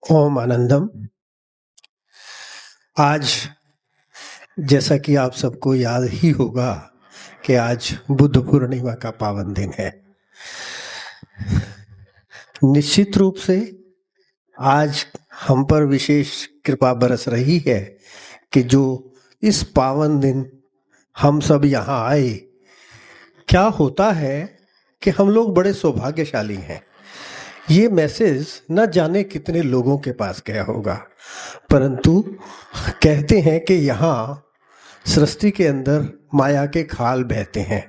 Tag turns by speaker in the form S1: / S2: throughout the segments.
S1: ओम आनंदम। आज जैसा कि आप सबको याद ही होगा कि आज बुद्ध पूर्णिमा का पावन दिन है। निश्चित रूप से आज हम पर विशेष कृपा बरस रही है कि जो इस पावन दिन हम सब यहाँ आए। क्या होता है कि हम लोग बड़े सौभाग्यशाली हैं। ये मैसेज न जाने कितने लोगों के पास गया होगा, परंतु कहते हैं कि यहाँ सृष्टि के अंदर माया के खाल बहते हैं।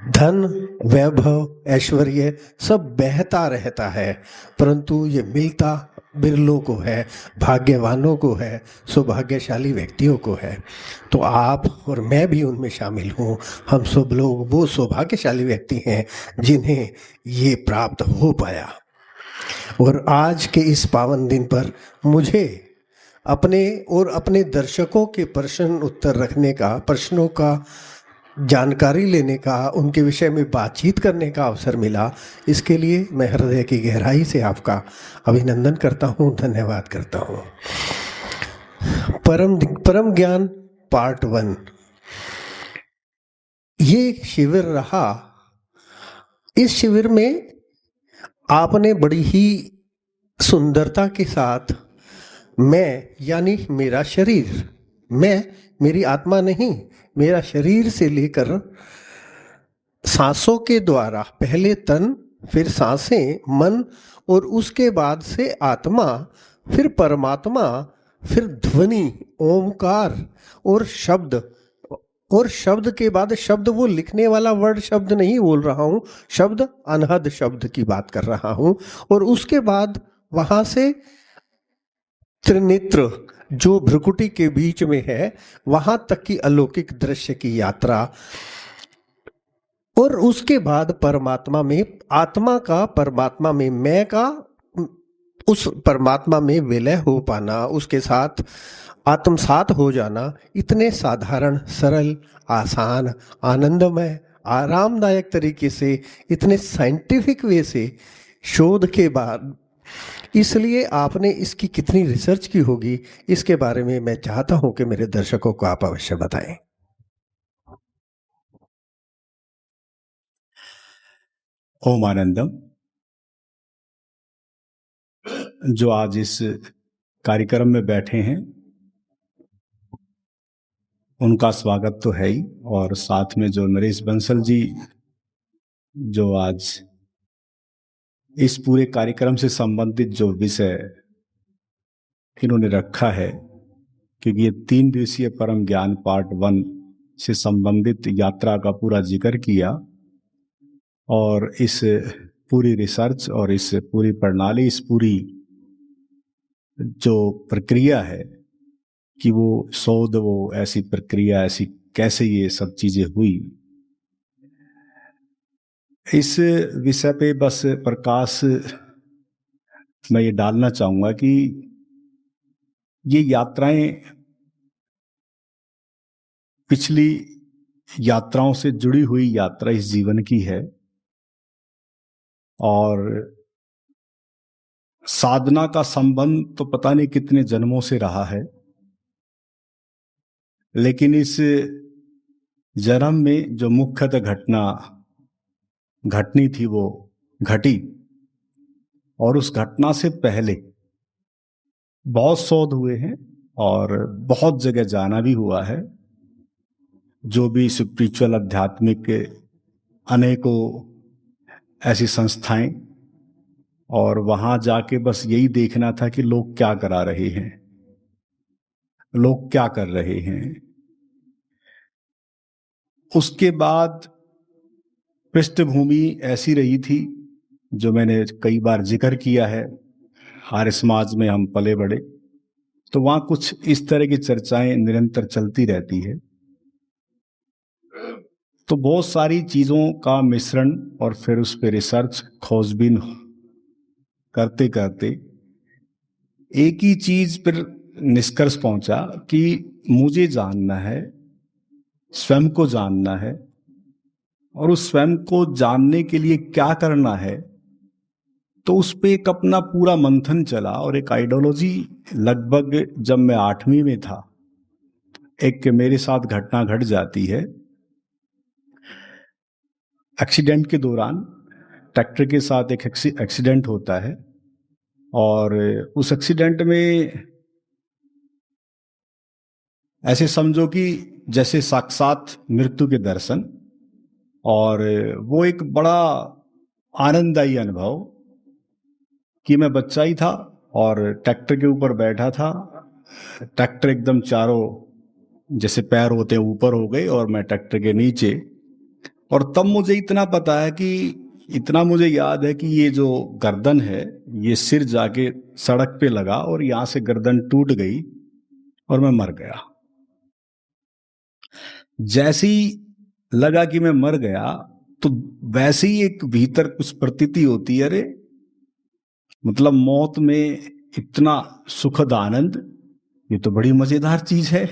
S1: धन, वैभव, ऐश्वर्य सब बहता रहता है, परंतु ये मिलता बिरलों को है, भाग्यवानों को है, सौभाग्यशाली व्यक्तियों को है। तो आप और मैं भी उनमें शामिल हूँ। हम सब लोग वो सौभाग्यशाली व्यक्ति हैं जिन्हें ये प्राप्त हो पाया। और आज के इस पावन दिन पर मुझे अपने और अपने दर्शकों के प्रश्न उत्तर रखने का, प्रश्नों का जानकारी लेने का, उनके विषय में बातचीत करने का अवसर मिला। इसके लिए मैं हृदय की गहराई से आपका अभिनंदन करता हूँ, धन्यवाद करता हूँ। परम ज्ञान पार्ट 1 ये शिविर रहा। इस शिविर में आपने बड़ी ही सुंदरता के साथ मैं यानी मेरा शरीर, मैं मेरी आत्मा नहीं, मेरा शरीर से लेकर सांसों के द्वारा पहले तन, फिर सांसें, मन और उसके बाद से आत्मा, फिर परमात्मा, फिर ध्वनि, ओमकार और शब्द। और शब्द के बाद शब्द, वो लिखने वाला वर्ड शब्द नहीं बोल रहा हूं, शब्द अनहद शब्द की बात कर रहा हूं। और उसके बाद वहां से त्रिनेत्र जो भ्रुकुटी के बीच में है, वहां तक की अलौकिक दृश्य की यात्रा। और उसके बाद परमात्मा में, आत्मा का परमात्मा में, मैं का उस परमात्मा में विलय हो पाना, उसके साथ आत्मसात हो जाना, इतने साधारण, सरल, आसान, आनंदमय, आरामदायक तरीके से, इतने साइंटिफिक वे से, शोध के बाद। इसलिए आपने इसकी कितनी रिसर्च की होगी, इसके बारे में मैं चाहता हूं कि मेरे दर्शकों को आप अवश्य बताएं।
S2: ओम आनंदम। जो आज इस कार्यक्रम में बैठे हैं उनका स्वागत तो है ही, और साथ में जो नरेश बंसल जी जो आज इस पूरे कार्यक्रम से संबंधित जो विषय इन्होंने रखा है, क्योंकि ये 3 दिवसीय परम ज्ञान पार्ट 1 से संबंधित यात्रा का पूरा जिक्र किया, और इस पूरी रिसर्च और इस पूरी प्रणाली, इस पूरी जो प्रक्रिया है कि वो शोध, वो ऐसी प्रक्रिया, ऐसी कैसे ये सब चीजें हुई, इस विषय पे बस प्रकाश मैं ये डालना चाहूंगा कि ये यात्राएं पिछली यात्राओं से जुड़ी हुई यात्रा इस जीवन की है, और साधना का संबंध तो पता नहीं कितने जन्मों से रहा है, लेकिन इस जन्म में जो मुख्यतः घटना घटनी थी वो घटी, और उस घटना से पहले बहुत शोध हुए हैं और बहुत जगह जाना भी हुआ है। जो भी स्पिरिचुअल, आध्यात्मिक अनेकों ऐसी संस्थाएं, और वहां जाके बस यही देखना था कि लोग क्या करा रहे हैं, लोग क्या कर रहे हैं। उसके बाद पृष्ठभूमि ऐसी रही थी जो मैंने कई बार जिक्र किया है, आर्य समाज में हम पले बड़े, तो वहां कुछ इस तरह की चर्चाएं निरंतर चलती रहती है। तो बहुत सारी चीजों का मिश्रण और फिर उस पर रिसर्च, खोजबीन करते करते एक ही चीज पर निष्कर्ष पहुंचा कि मुझे जानना है, स्वयं को जानना है, और उस स्वयं को जानने के लिए क्या करना है तो उस पे एक अपना पूरा मंथन चला और एक आइडियोलॉजी, लगभग जब मैं 8वीं में था, एक मेरे साथ घटना घट जाती है। एक्सीडेंट के दौरान ट्रैक्टर के साथ एक एक्सीडेंट होता है और उस एक्सीडेंट में ऐसे समझो कि जैसे साक्षात मृत्यु के दर्शन, और वो एक बड़ा आनंददायी अनुभव कि मैं बच्चा ही था और ट्रैक्टर के ऊपर बैठा था। ट्रैक्टर एकदम चारों जैसे पैर होते हैं ऊपर हो गए और मैं ट्रैक्टर के नीचे। और तब मुझे इतना पता है कि इतना मुझे याद है कि ये जो गर्दन है, ये सिर जाके सड़क पे लगा और यहां से गर्दन टूट गई और मैं मर गया। जैसे ही लगा कि मैं मर गया तो वैसे ही एक भीतर कुछ प्रतीति होती है, अरे मतलब मौत में इतना सुखद आनंद, ये तो बड़ी मजेदार चीज है।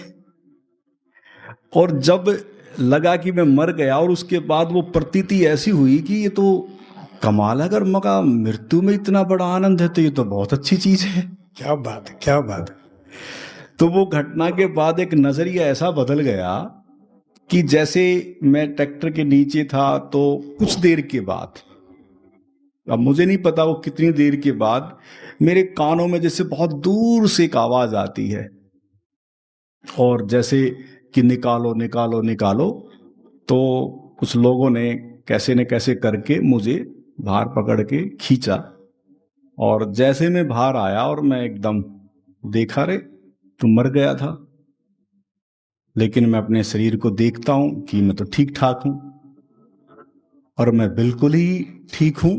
S2: और जब लगा कि मैं मर गया और उसके बाद वो प्रतीति ऐसी हुई कि ये तो कमाल है, अगर मगा मृत्यु में इतना बड़ा आनंद है तो ये तो बहुत अच्छी चीज है।
S1: क्या बात है, क्या बात है।
S2: तो वो घटना के बाद एक नजरिया ऐसा बदल गया कि जैसे मैं ट्रैक्टर के नीचे था तो कुछ देर के बाद, अब मुझे नहीं पता वो कितनी देर के बाद, मेरे कानों में जैसे बहुत दूर से एक आवाज आती है और जैसे कि निकालो निकालो निकालो। तो कुछ लोगों ने कैसे न कैसे करके मुझे बाहर पकड़ के खींचा और जैसे मैं बाहर आया और मैं एकदम देखा, रे तू मर गया था। लेकिन मैं अपने शरीर को देखता हूं कि मैं तो ठीक ठाक हूं और मैं बिल्कुल ही ठीक हूं।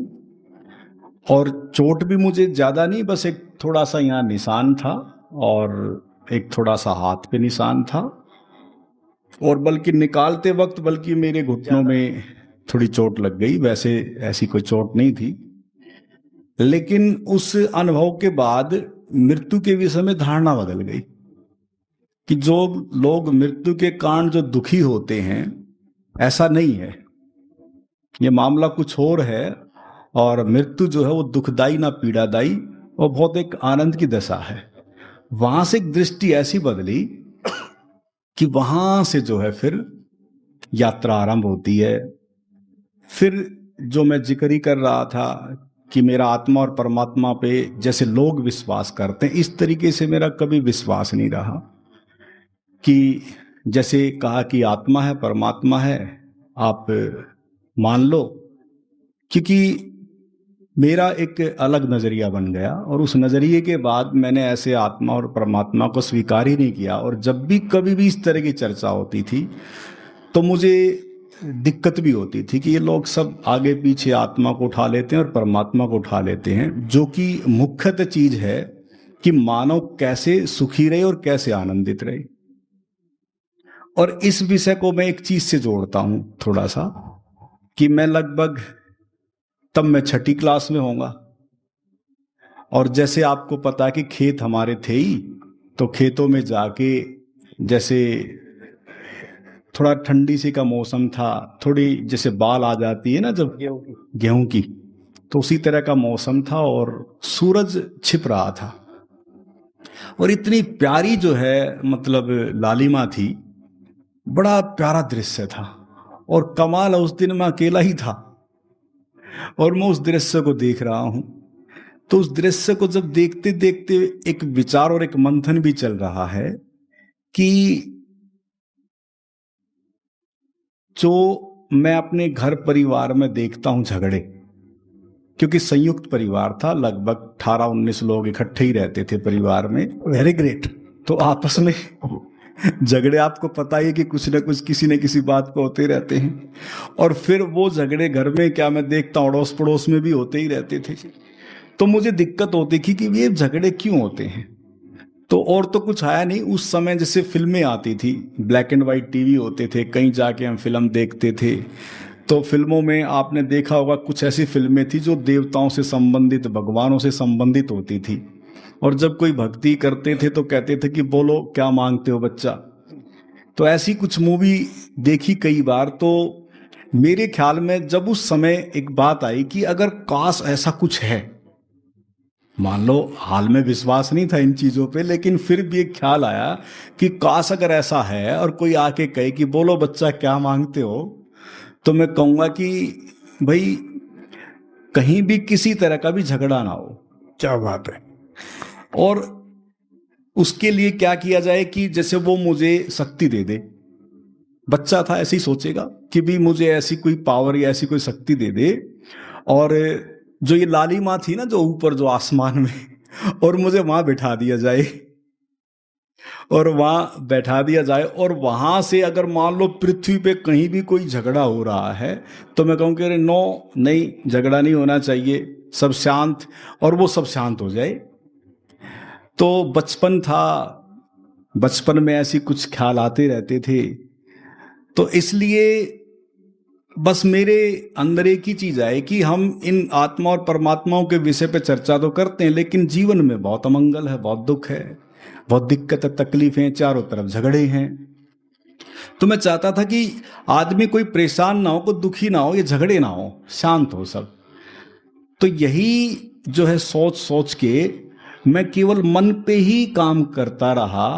S2: और चोट भी मुझे ज्यादा नहीं, बस एक थोड़ा सा यहाँ निशान था और एक थोड़ा सा हाथ पे निशान था, और बल्कि निकालते वक्त बल्कि मेरे घुटनों में थोड़ी चोट लग गई। वैसे ऐसी कोई चोट नहीं थी, लेकिन उस अनुभव के बाद मृत्यु के विषय में धारणा बदल गई कि जो लोग मृत्यु के कारण जो दुखी होते हैं, ऐसा नहीं है, ये मामला कुछ और है। और मृत्यु जो है वो दुखदाई ना पीड़ादायी और बहुत एक आनंद की दशा है। वहां से एक दृष्टि ऐसी बदली कि वहां से जो है फिर यात्रा आरंभ होती है। फिर जो मैं जिक्र ही कर रहा था कि मेरा आत्मा और परमात्मा पे जैसे लोग विश्वास करते हैं, इस तरीके से मेरा कभी विश्वास नहीं रहा कि जैसे कहा कि आत्मा है परमात्मा है, आप मान लो। क्योंकि मेरा एक अलग नजरिया बन गया और उस नजरिए के बाद मैंने ऐसे आत्मा और परमात्मा को स्वीकार ही नहीं किया। और जब भी कभी भी इस तरह की चर्चा होती थी तो मुझे दिक्कत भी होती थी कि ये लोग सब आगे पीछे आत्मा को उठा लेते हैं और परमात्मा को उठा लेते हैं, जो कि मुख्यतः चीज है कि मानव कैसे सुखी रहे और कैसे आनंदित रहे। और इस विषय को मैं एक चीज से जोड़ता हूं थोड़ा सा, कि मैं लगभग तब मैं 6ठी क्लास में होऊंगा और जैसे आपको पता कि खेत हमारे थे ही, तो खेतों में जाके जैसे थोड़ा ठंडी सी का मौसम था, थोड़ी जैसे बाल आ जाती है ना जब गेहूं की, तो उसी तरह का मौसम था और सूरज छिप रहा था और इतनी प्यारी जो है मतलब लालिमा थी, बड़ा प्यारा दृश्य था। और कमाल है, उस दिन मैं अकेला ही था और मैं उस दृश्य को देख रहा हूं। तो उस दृश्य को जब देखते देखते एक विचार और एक मंथन भी चल रहा है कि जो मैं अपने घर परिवार में देखता हूं झगड़े, क्योंकि संयुक्त परिवार था, लगभग 18-19 लोग इकट्ठे ही रहते थे परिवार में।
S1: Very great.
S2: तो आपस में झगड़े आपको पता ही है कि कुछ ना कुछ किसी न किसी बात पे होते रहते हैं। और फिर वो झगड़े घर में क्या मैं देखता हूँ अड़ोस पड़ोस में भी होते ही रहते थे। तो मुझे दिक्कत होती थी कि ये झगड़े क्यों होते हैं। तो और तो कुछ आया नहीं उस समय, जैसे फिल्में आती थी, ब्लैक एंड वाइट टीवी होते थे, कहीं जाके हम फिल्म देखते थे। तो फिल्मों में आपने देखा होगा कुछ ऐसी फिल्में थी जो देवताओं से संबंधित, भगवानों से संबंधित होती थी। और जब कोई भक्ति करते थे तो कहते थे कि बोलो क्या मांगते हो बच्चा। तो ऐसी कुछ मूवी देखी कई बार। तो मेरे ख्याल में जब उस समय एक बात आई कि अगर काश ऐसा कुछ है मान लो हाल में विश्वास नहीं था इन चीज़ों पे, लेकिन फिर भी एक ख्याल आया कि काश अगर ऐसा है और कोई आके कहे कि बोलो बच्चा क्या मांगते हो, तो मैं कहूँगा कि भाई कहीं भी किसी तरह का भी झगड़ा ना हो।
S1: क्या बात है।
S2: और उसके लिए क्या किया जाए कि जैसे वो मुझे शक्ति दे दे। बच्चा था ऐसे ही सोचेगा कि भी मुझे ऐसी कोई पावर या ऐसी कोई शक्ति दे दे, और जो ये लाली माँ थी ना जो ऊपर जो आसमान में, और मुझे वहां बैठा दिया जाए, और वहां बैठा दिया जाए, और वहां से अगर मान लो पृथ्वी पे कहीं भी कोई झगड़ा हो रहा है तो मैं कहूँ कि अरे नो, नहीं झगड़ा नहीं होना चाहिए, सब शांत, और वो सब शांत हो जाए। तो बचपन था, बचपन में ऐसी कुछ ख्याल आते रहते थे, तो इसलिए बस मेरे अंदर एक ही चीज है कि हम इन आत्मा और परमात्माओं के विषय पे चर्चा तो करते हैं, लेकिन जीवन में बहुत अमंगल है, बहुत दुख है, बहुत दिक्कत है, तकलीफें, चारों तरफ झगड़े हैं। तो मैं चाहता था कि आदमी कोई परेशान ना हो, कोई दुखी ना हो, ये झगड़े ना हो, शांत हो सब। तो यही जो है सोच सोच के मैं केवल मन पे ही काम करता रहा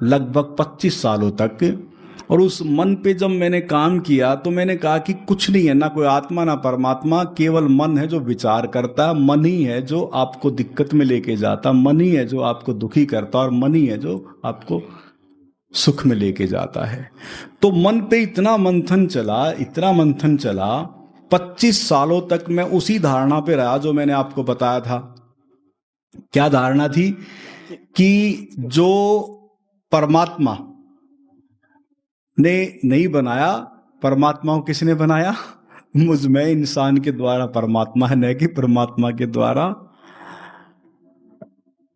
S2: लगभग 25 सालों तक। और उस मन पे जब मैंने काम किया तो मैंने कहा कि कुछ नहीं है, ना कोई आत्मा ना परमात्मा, केवल मन है जो विचार करता है, मन ही है जो आपको दिक्कत में लेके जाता, मन ही है जो आपको दुखी करता, और मन ही है जो आपको सुख में लेके जाता है। तो मन पे इतना मंथन चला, इतना मंथन चला, 25 सालों तक मैं उसी धारणा पे रहा जो मैंने आपको बताया था। क्या धारणा थी कि जो परमात्मा ने नहीं बनाया, परमात्मा को किसने बनाया? मुझ में इंसान के द्वारा परमात्मा है, न कि परमात्मा के द्वारा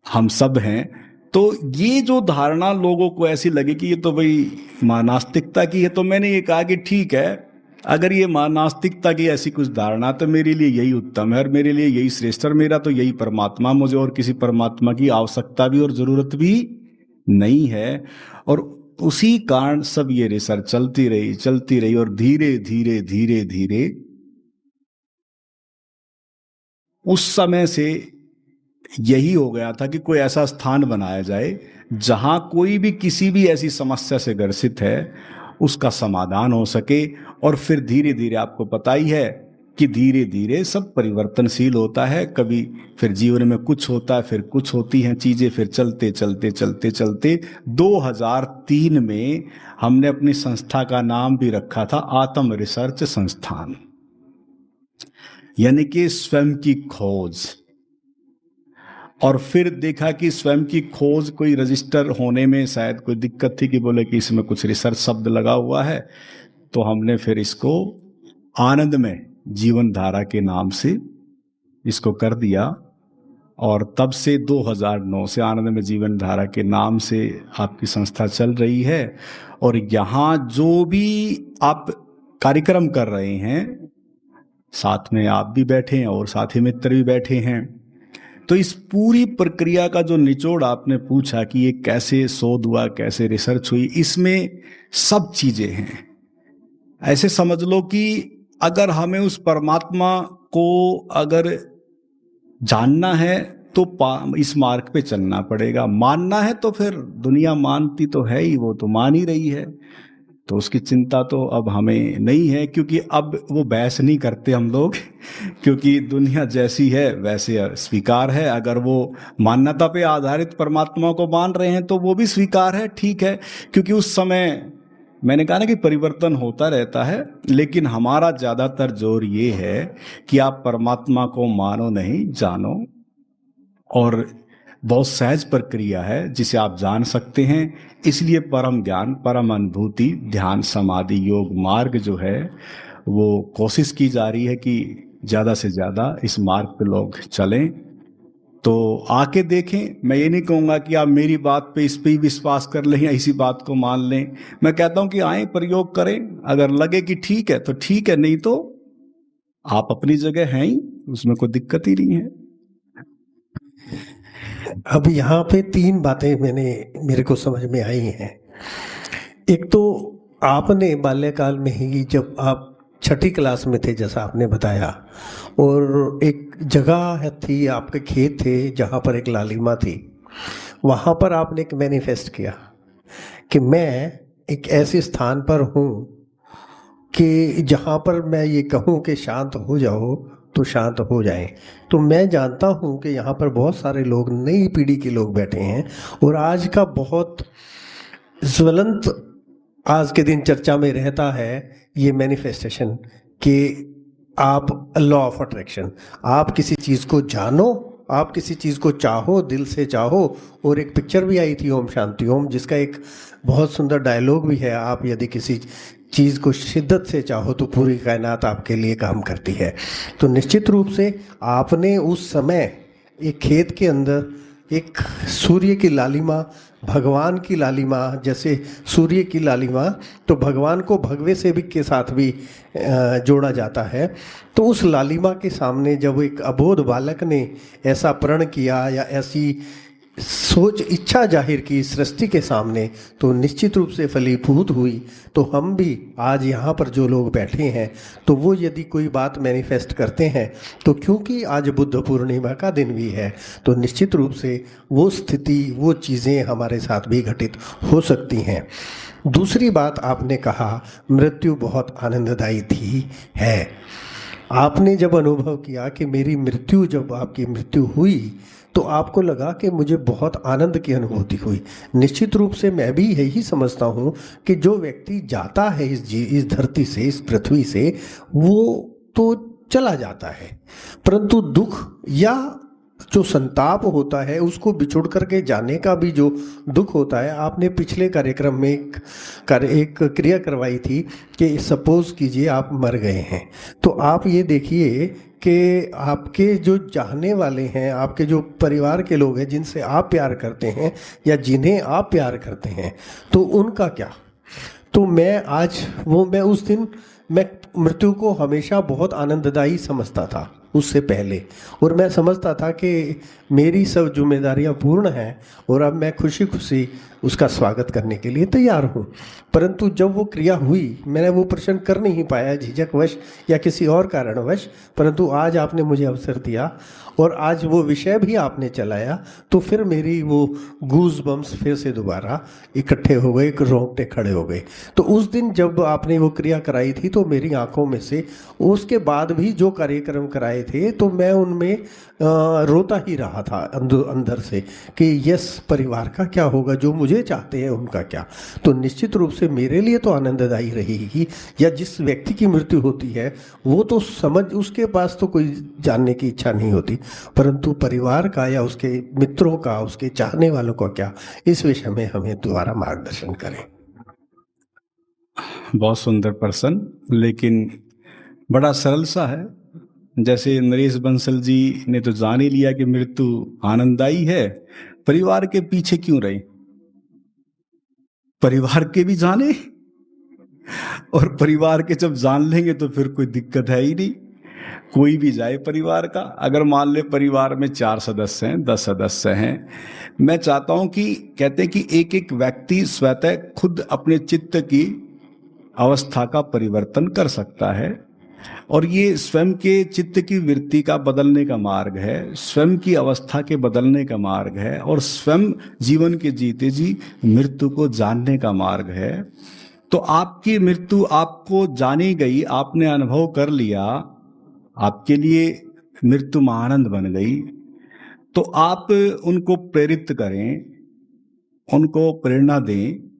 S2: हम सब हैं। तो ये जो धारणा लोगों को ऐसी लगी कि ये तो भाई मां नास्तिकता की है, तो मैंने ये कहा कि ठीक है, अगर ये मां नास्तिकता की ऐसी कुछ धारणा तो मेरे लिए यही उत्तम है, और मेरे लिए यही श्रेष्ठ, और मेरा तो यही परमात्मा, मुझे और किसी परमात्मा की आवश्यकता भी और जरूरत भी नहीं है। और उसी कारण सब ये रिसर्च चलती रही, और धीरे धीरे धीरे धीरे उस समय से यही हो गया था कि कोई ऐसा स्थान बनाया जाए जहां कोई भी किसी भी ऐसी समस्या से ग्रसित है उसका समाधान हो सके। और फिर धीरे धीरे, आपको पता ही है कि धीरे धीरे सब परिवर्तनशील होता है, कभी फिर जीवन में कुछ होता है, फिर कुछ होती हैं चीजें, फिर चलते चलते चलते चलते 2003 में हमने अपनी संस्था का नाम भी रखा था आत्म रिसर्च संस्थान, यानी कि स्वयं की खोज। और फिर देखा कि स्वयं की खोज कोई रजिस्टर होने में शायद कोई दिक्कत थी, कि बोले कि इसमें कुछ रिसर्च शब्द लगा हुआ है, तो हमने फिर इसको आनंद में जीवन धारा के नाम से इसको कर दिया। और तब से 2009 से आनंद में जीवन धारा के नाम से आपकी संस्था चल रही है। और यहाँ जो भी आप कार्यक्रम कर रहे हैं, साथ में आप भी बैठे हैं और साथी मित्र भी बैठे हैं, तो इस पूरी प्रक्रिया का जो निचोड़ आपने पूछा कि ये कैसे शोध हुआ, कैसे रिसर्च हुई, इसमें सब चीजें हैं। ऐसे समझ लो कि अगर हमें उस परमात्मा को अगर जानना है तो इस मार्ग पे चलना पड़ेगा। मानना है तो फिर दुनिया मानती तो है ही, वो तो मान ही रही है, तो उसकी चिंता तो अब हमें नहीं है, क्योंकि अब वो बहस नहीं करते हम लोग, क्योंकि दुनिया जैसी है वैसे स्वीकार है। अगर वो मान्यता पे आधारित परमात्मा को मान रहे हैं तो वो भी स्वीकार है, ठीक है। क्योंकि उस समय मैंने कहा ना कि परिवर्तन होता रहता है, लेकिन हमारा ज्यादातर जोर ये है कि आप परमात्मा को मानो नहीं, जानो। और बहुत सहज प्रक्रिया है जिसे आप जान सकते हैं। इसलिए परम ज्ञान, परम अनुभूति, ध्यान, समाधि, योग मार्ग जो है वो कोशिश की जा रही है कि ज़्यादा से ज़्यादा इस मार्ग पे लोग चलें। तो आके देखें। मैं ये नहीं कहूँगा कि आप मेरी बात पे इस पे ही विश्वास कर लें या इसी बात को मान लें। मैं कहता हूँ कि आए, प्रयोग करें, अगर लगे कि ठीक है तो ठीक है, नहीं तो आप अपनी जगह हैं ही, उसमें कोई दिक्कत ही नहीं है।
S1: अब यहाँ पे 3 बातें मेरे को समझ में आई हैं। एक तो आपने बाल्यकाल में ही, जब आप 6ठी क्लास में थे जैसा आपने बताया, और एक जगह थी, आपके खेत थे जहाँ पर एक लालिमा थी, वहाँ पर आपने एक मैनिफेस्ट किया कि मैं एक ऐसे स्थान पर हूँ कि जहाँ पर मैं ये कहूँ कि शांत हो जाओ तो शांत हो जाए। तो मैं जानता हूँ कि यहाँ पर बहुत सारे लोग, नई पीढ़ी के लोग बैठे हैं, और आज का बहुत ज्वलंत आज के दिन चर्चा में रहता है ये मैनिफेस्टेशन कि आप लॉ ऑफ अट्रैक्शन, आप किसी चीज़ को जानो, आप किसी चीज़ को चाहो, दिल से चाहो। और एक पिक्चर भी आई थी ओम शांति ओम, जिसका एक बहुत सुंदर डायलॉग भी है, आप यदि किसी चीज़ को शिद्दत से चाहो तो पूरी कायनात आपके लिए काम करती है। तो निश्चित रूप से आपने उस समय एक खेत के अंदर एक सूर्य की लालिमा, भगवान की लालिमा, जैसे सूर्य की लालिमा तो भगवान को भगवे से भी के साथ भी जोड़ा जाता है। तो उस लालिमा के सामने जब एक अबोध बालक ने ऐसा प्रण किया या ऐसी सोच इच्छा जाहिर की सृष्टि के सामने, तो निश्चित रूप से फलीभूत हुई। तो हम भी आज यहाँ पर जो लोग बैठे हैं, तो वो यदि कोई बात मैनिफेस्ट करते हैं, तो क्योंकि आज बुद्ध पूर्णिमा का दिन भी है, तो निश्चित रूप से वो स्थिति, वो चीज़ें हमारे साथ भी घटित हो सकती हैं। दूसरी बात आपने कहा, मृत्यु बहुत आनंददायी थी है। आपने जब अनुभव किया कि मेरी मृत्यु, जब आपकी मृत्यु हुई तो आपको लगा कि मुझे बहुत आनंद की अनुभूति हुई। निश्चित रूप से मैं भी यही समझता हूँ कि जो व्यक्ति जाता है इस धरती से, इस पृथ्वी से, वो तो चला जाता है, परंतु दुख या जो संताप होता है उसको बिछुड़ करके जाने का भी जो दुख होता है। आपने पिछले कार्यक्रम में एक क्रिया करवाई थी कि सपोज कीजिए आप मर गए हैं, तो आप ये देखिए कि आपके जो चाहने वाले हैं, आपके जो परिवार के लोग हैं जिनसे आप प्यार करते हैं या जिन्हें आप प्यार करते हैं, तो उनका क्या। तो मैं उस दिन मैं मृत्यु को हमेशा बहुत आनंददायी समझता था उससे पहले, और मैं समझता था कि मेरी सब जिम्मेदारियां पूर्ण हैं और अब मैं खुशी खुशी उसका स्वागत करने के लिए तैयार हूँ। परंतु जब वो क्रिया हुई, मैंने वो प्रश्न कर नहीं पाया झिझकवश या किसी और कारणवश, परंतु आज आपने मुझे अवसर दिया और आज वो विषय भी आपने चलाया, तो फिर मेरी वो गूज बम्स फिर से दोबारा इकट्ठे हो गए, रोंगटे खड़े हो गए। तो उस दिन जब आपने वो क्रिया कराई थी तो मेरी आंखों में से, उसके बाद भी जो कार्यक्रम कराए थे, तो मैं उनमें रोता ही रहा था अंदर से कि यस, परिवार का क्या होगा, जो मुझे चाहते हैं उनका क्या। तो निश्चित रूप से मेरे लिए तो आनंददायी रहेगी, या जिस व्यक्ति की मृत्यु होती है वो तो उसके पास तो कोई जानने की इच्छा नहीं होती, परंतु परिवार का या उसके मित्रों का, उसके चाहने वालों का क्या, इस विषय में हमें दोबारा मार्गदर्शन करें।
S2: बहुत सुंदर प्रश्न, लेकिन बड़ा सरल सा है। जैसे नरेश बंसल जी ने तो जान ही लिया कि मृत्यु आनंददायी है, परिवार के पीछे क्यों रहे। परिवार के भी जाने, और परिवार के जब जान लेंगे तो फिर कोई दिक्कत है ही नहीं। कोई भी जाए परिवार का, अगर मान ले परिवार में 4 सदस्य हैं, 10 सदस्य हैं, मैं चाहता हूं कि कहते हैं कि एक एक व्यक्ति स्वतः खुद अपने चित्त की अवस्था का परिवर्तन कर सकता है, और ये स्वयं के चित्त की वृत्ति का बदलने का मार्ग है, स्वयं की अवस्था के बदलने का मार्ग है, और स्वयं जीवन के जीते जी मृत्यु को जानने का मार्ग है। तो आपकी मृत्यु आपको जानी गई, आपने अनुभव कर लिया, आपके लिए मृत्यु महानंद बन गई, तो आप उनको प्रेरित करें, उनको प्रेरणा दें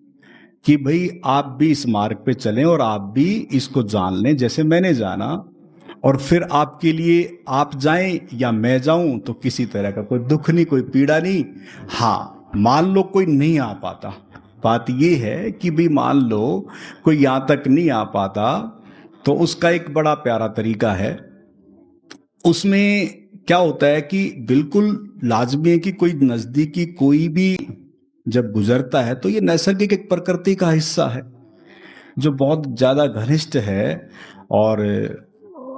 S2: कि भाई आप भी इस मार्ग पे चलें और आप भी इसको जान लें जैसे मैंने जाना, और फिर आपके लिए आप जाएं या मैं जाऊं तो किसी तरह का कोई दुख नहीं, कोई पीड़ा नहीं। हाँ, मान लो कोई नहीं आ पाता, बात ये है कि भी मान लो कोई यहाँ तक नहीं आ पाता, तो उसका एक बड़ा प्यारा तरीका है। उसमें क्या होता है कि बिल्कुल लाजमी है कि कोई नजदीकी कोई भी जब गुजरता है तो ये नैसर्गिक एक प्रकृति का हिस्सा है जो बहुत ज्यादा घनिष्ठ है, और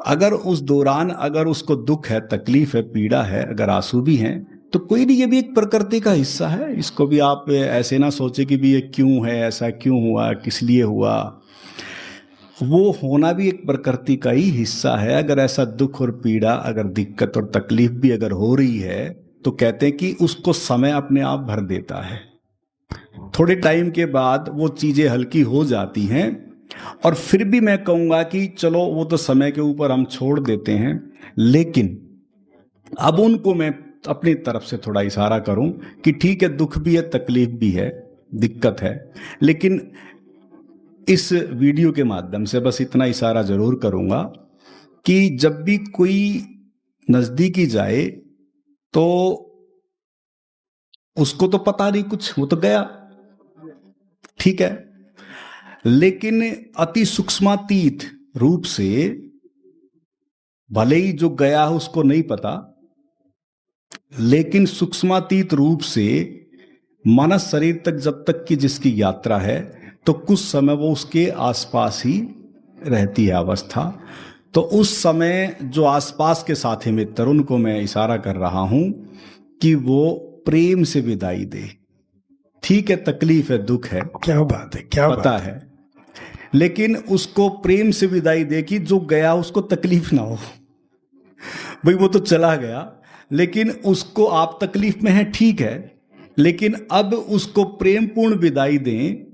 S2: अगर उस दौरान अगर उसको दुख है, तकलीफ है, पीड़ा है, अगर आंसू भी हैं, तो कोई नहीं, ये भी एक प्रकृति का हिस्सा है। इसको भी आप ऐसे ना सोचे कि भी ये क्यों है, ऐसा क्यों हुआ, किस लिए हुआ। वो होना भी एक प्रकृति का ही हिस्सा है। अगर ऐसा दुख और पीड़ा, अगर दिक्कत और तकलीफ भी अगर हो रही है, तो कहते हैं कि उसको समय अपने आप भर देता है। थोड़े टाइम के बाद वो चीजें हल्की हो जाती हैं, और फिर भी मैं कहूंगा कि चलो वो तो समय के ऊपर हम छोड़ देते हैं, लेकिन अब उनको मैं अपनी तरफ से थोड़ा इशारा करूं कि ठीक है, दुख भी है, तकलीफ भी है, दिक्कत है, लेकिन इस वीडियो के माध्यम से बस इतना इशारा जरूर करूंगा कि जब भी कोई नजदीकी जाए तो उसको तो पता नहीं कुछ, वो तो गया, ठीक है, लेकिन अति सूक्ष्मातीत रूप से भले ही जो गया है उसको नहीं पता, लेकिन सूक्ष्मातीत रूप से मानस शरीर तक जब तक की जिसकी यात्रा है, तो कुछ समय वो उसके आसपास ही रहती है अवस्था। तो उस समय जो आसपास के साथी मित्र, उनको मैं इशारा कर रहा हूं कि वो प्रेम से विदाई दे। ठीक है, तकलीफ है, दुख है,
S1: क्या बात है, क्या
S2: पता
S1: बात
S2: है, लेकिन उसको प्रेम से विदाई दे कि जो गया उसको तकलीफ ना हो। भाई वो तो चला गया, लेकिन उसको आप तकलीफ में हैं, ठीक है, लेकिन अब उसको प्रेम पूर्ण विदाई दें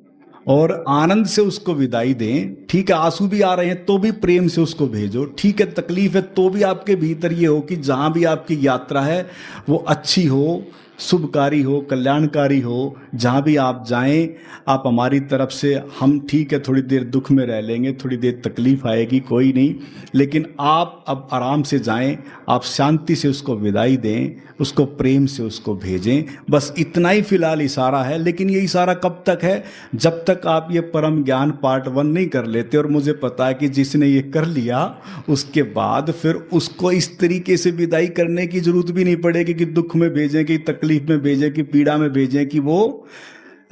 S2: और आनंद से उसको विदाई दें। ठीक है, आंसू भी आ रहे हैं तो भी प्रेम से उसको भेजो। ठीक है, तकलीफ है तो भी आपके भीतर ये हो कि जहां भी आपकी यात्रा है वो अच्छी हो, शुभकारी हो, कल्याणकारी हो। जहां भी आप जाएं, आप हमारी तरफ से, हम ठीक है थोड़ी देर दुख में रह लेंगे, थोड़ी देर तकलीफ आएगी, कोई नहीं, लेकिन आप अब आराम से जाएं, आप शांति से उसको विदाई दें, उसको प्रेम से उसको भेजें। बस इतना ही फिलहाल इशारा है, लेकिन ये इशारा कब तक है? जब तक आप ये परम ज्ञान पार्ट 1 नहीं कर लेते। और मुझे पता है कि जिसने ये कर लिया उसके बाद फिर उसको इस तरीके से विदाई करने की जरूरत भी नहीं पड़ेगी कि दुख में भेजें, कि तकलीफ में भेजें, कि पीड़ा में भेजें, कि वो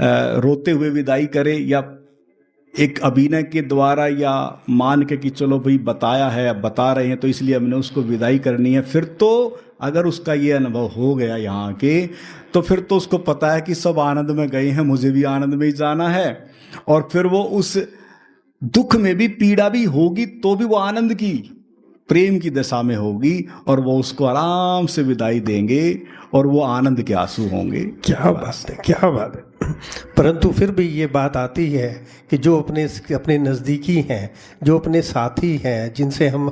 S2: रोते हुए विदाई करे, या एक अभिनय के द्वारा, या मान के कि चलो भाई बताया है, अब बता रहे हैं तो इसलिए हमने उसको विदाई करनी है। फिर तो अगर उसका ये अनुभव हो गया यहाँ के, तो फिर तो उसको पता है कि सब आनंद में गए हैं, मुझे भी आनंद में ही जाना है। और फिर वो उस दुख में भी, पीड़ा भी होगी तो भी वो आनंद की, प्रेम की दशा में होगी, और वो उसको आराम से विदाई देंगे और वो आनंद के आंसू होंगे।
S1: क्या बात है, क्या बात है। परंतु फिर भी ये बात आती है कि जो अपने नज़दीकी हैं, जो अपने साथी हैं, जिनसे हम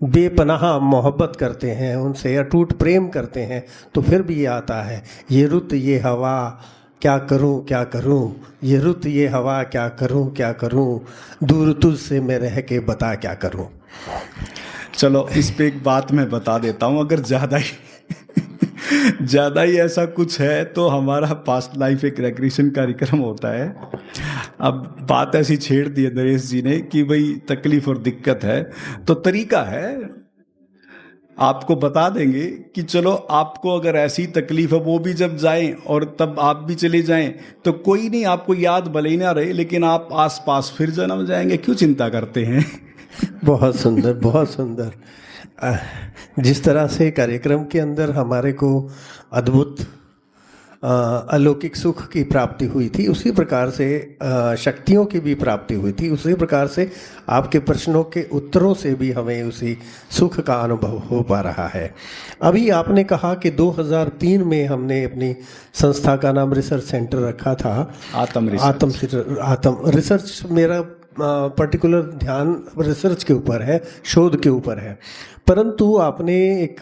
S1: बेपनाह मोहब्बत करते हैं, उनसे अटूट प्रेम करते हैं, तो फिर भी ये आता है, ये रुत ये हवा क्या करूं क्या करूं, ये रुत ये हवा क्या करूं क्या करूं, दूर तुझसे मैं रह के बता क्या करूं।
S2: चलो इस पे एक बात मैं बता देता हूं, अगर ज़्यादा ही ऐसा कुछ है तो हमारा पास्ट लाइफ एक रिग्रेशन कार्यक्रम होता है। अब बात ऐसी छेड़ दी है नरेश जी ने कि भाई तकलीफ और दिक्कत है, तो तरीका है, आपको बता देंगे कि चलो आपको अगर ऐसी तकलीफ है, वो भी जब जाएं और तब आप भी चले जाएं तो कोई नहीं, आपको याद भले ही ना रहे, लेकिन आप आसपास फिर जन्म जाएंगे, क्यों चिंता करते हैं।
S1: बहुत सुंदर, बहुत सुंदर। जिस तरह से कार्यक्रम के अंदर हमारे को अद्भुत अलौकिक सुख की प्राप्ति हुई थी, उसी प्रकार से शक्तियों की भी प्राप्ति हुई थी, उसी प्रकार से आपके प्रश्नों के उत्तरों से भी हमें उसी सुख का अनुभव हो पा रहा है। अभी आपने कहा कि 2003 में हमने अपनी संस्था का नाम रिसर्च सेंटर रखा था, आत्म रिसर्च। मेरा पर्टिकुलर ध्यान रिसर्च के ऊपर है, शोध के ऊपर है। परंतु आपने एक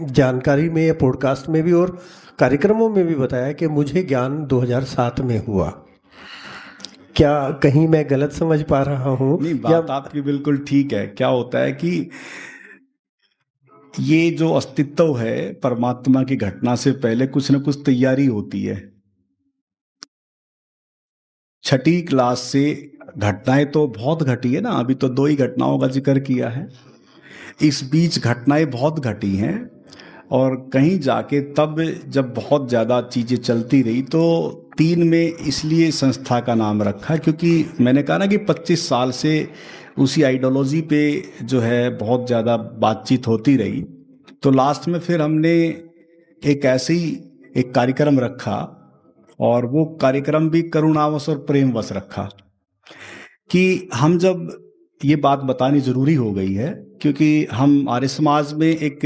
S1: जानकारी में, पॉडकास्ट में भी और कार्यक्रमों में भी बताया कि मुझे ज्ञान 2007 में हुआ। क्या कहीं मैं गलत समझ पा रहा हूँ?
S2: नहीं, बात आपकी बिल्कुल ठीक है। क्या होता है कि ये जो अस्तित्व है परमात्मा की घटना से पहले कुछ न कुछ तैयारी होती है। छठी क्लास से घटनाएं तो बहुत घटी है ना, अभी तो 2 ही घटनाओं का जिक्र किया है, इस बीच घटनाएं बहुत घटी हैं। और कहीं जाके तब जब बहुत ज़्यादा चीज़ें चलती रही तो 3 में इसलिए संस्था का नाम रखा, क्योंकि मैंने कहा ना कि 25 साल से उसी आइडियोलॉजी पे जो है बहुत ज़्यादा बातचीत होती रही। तो लास्ट में फिर हमने एक ऐसे ही एक कार्यक्रम रखा, और वो कार्यक्रम भी करुणावश और प्रेमवश रखा कि हम जब ये बात बतानी जरूरी हो गई है, क्योंकि हम आर्य समाज में एक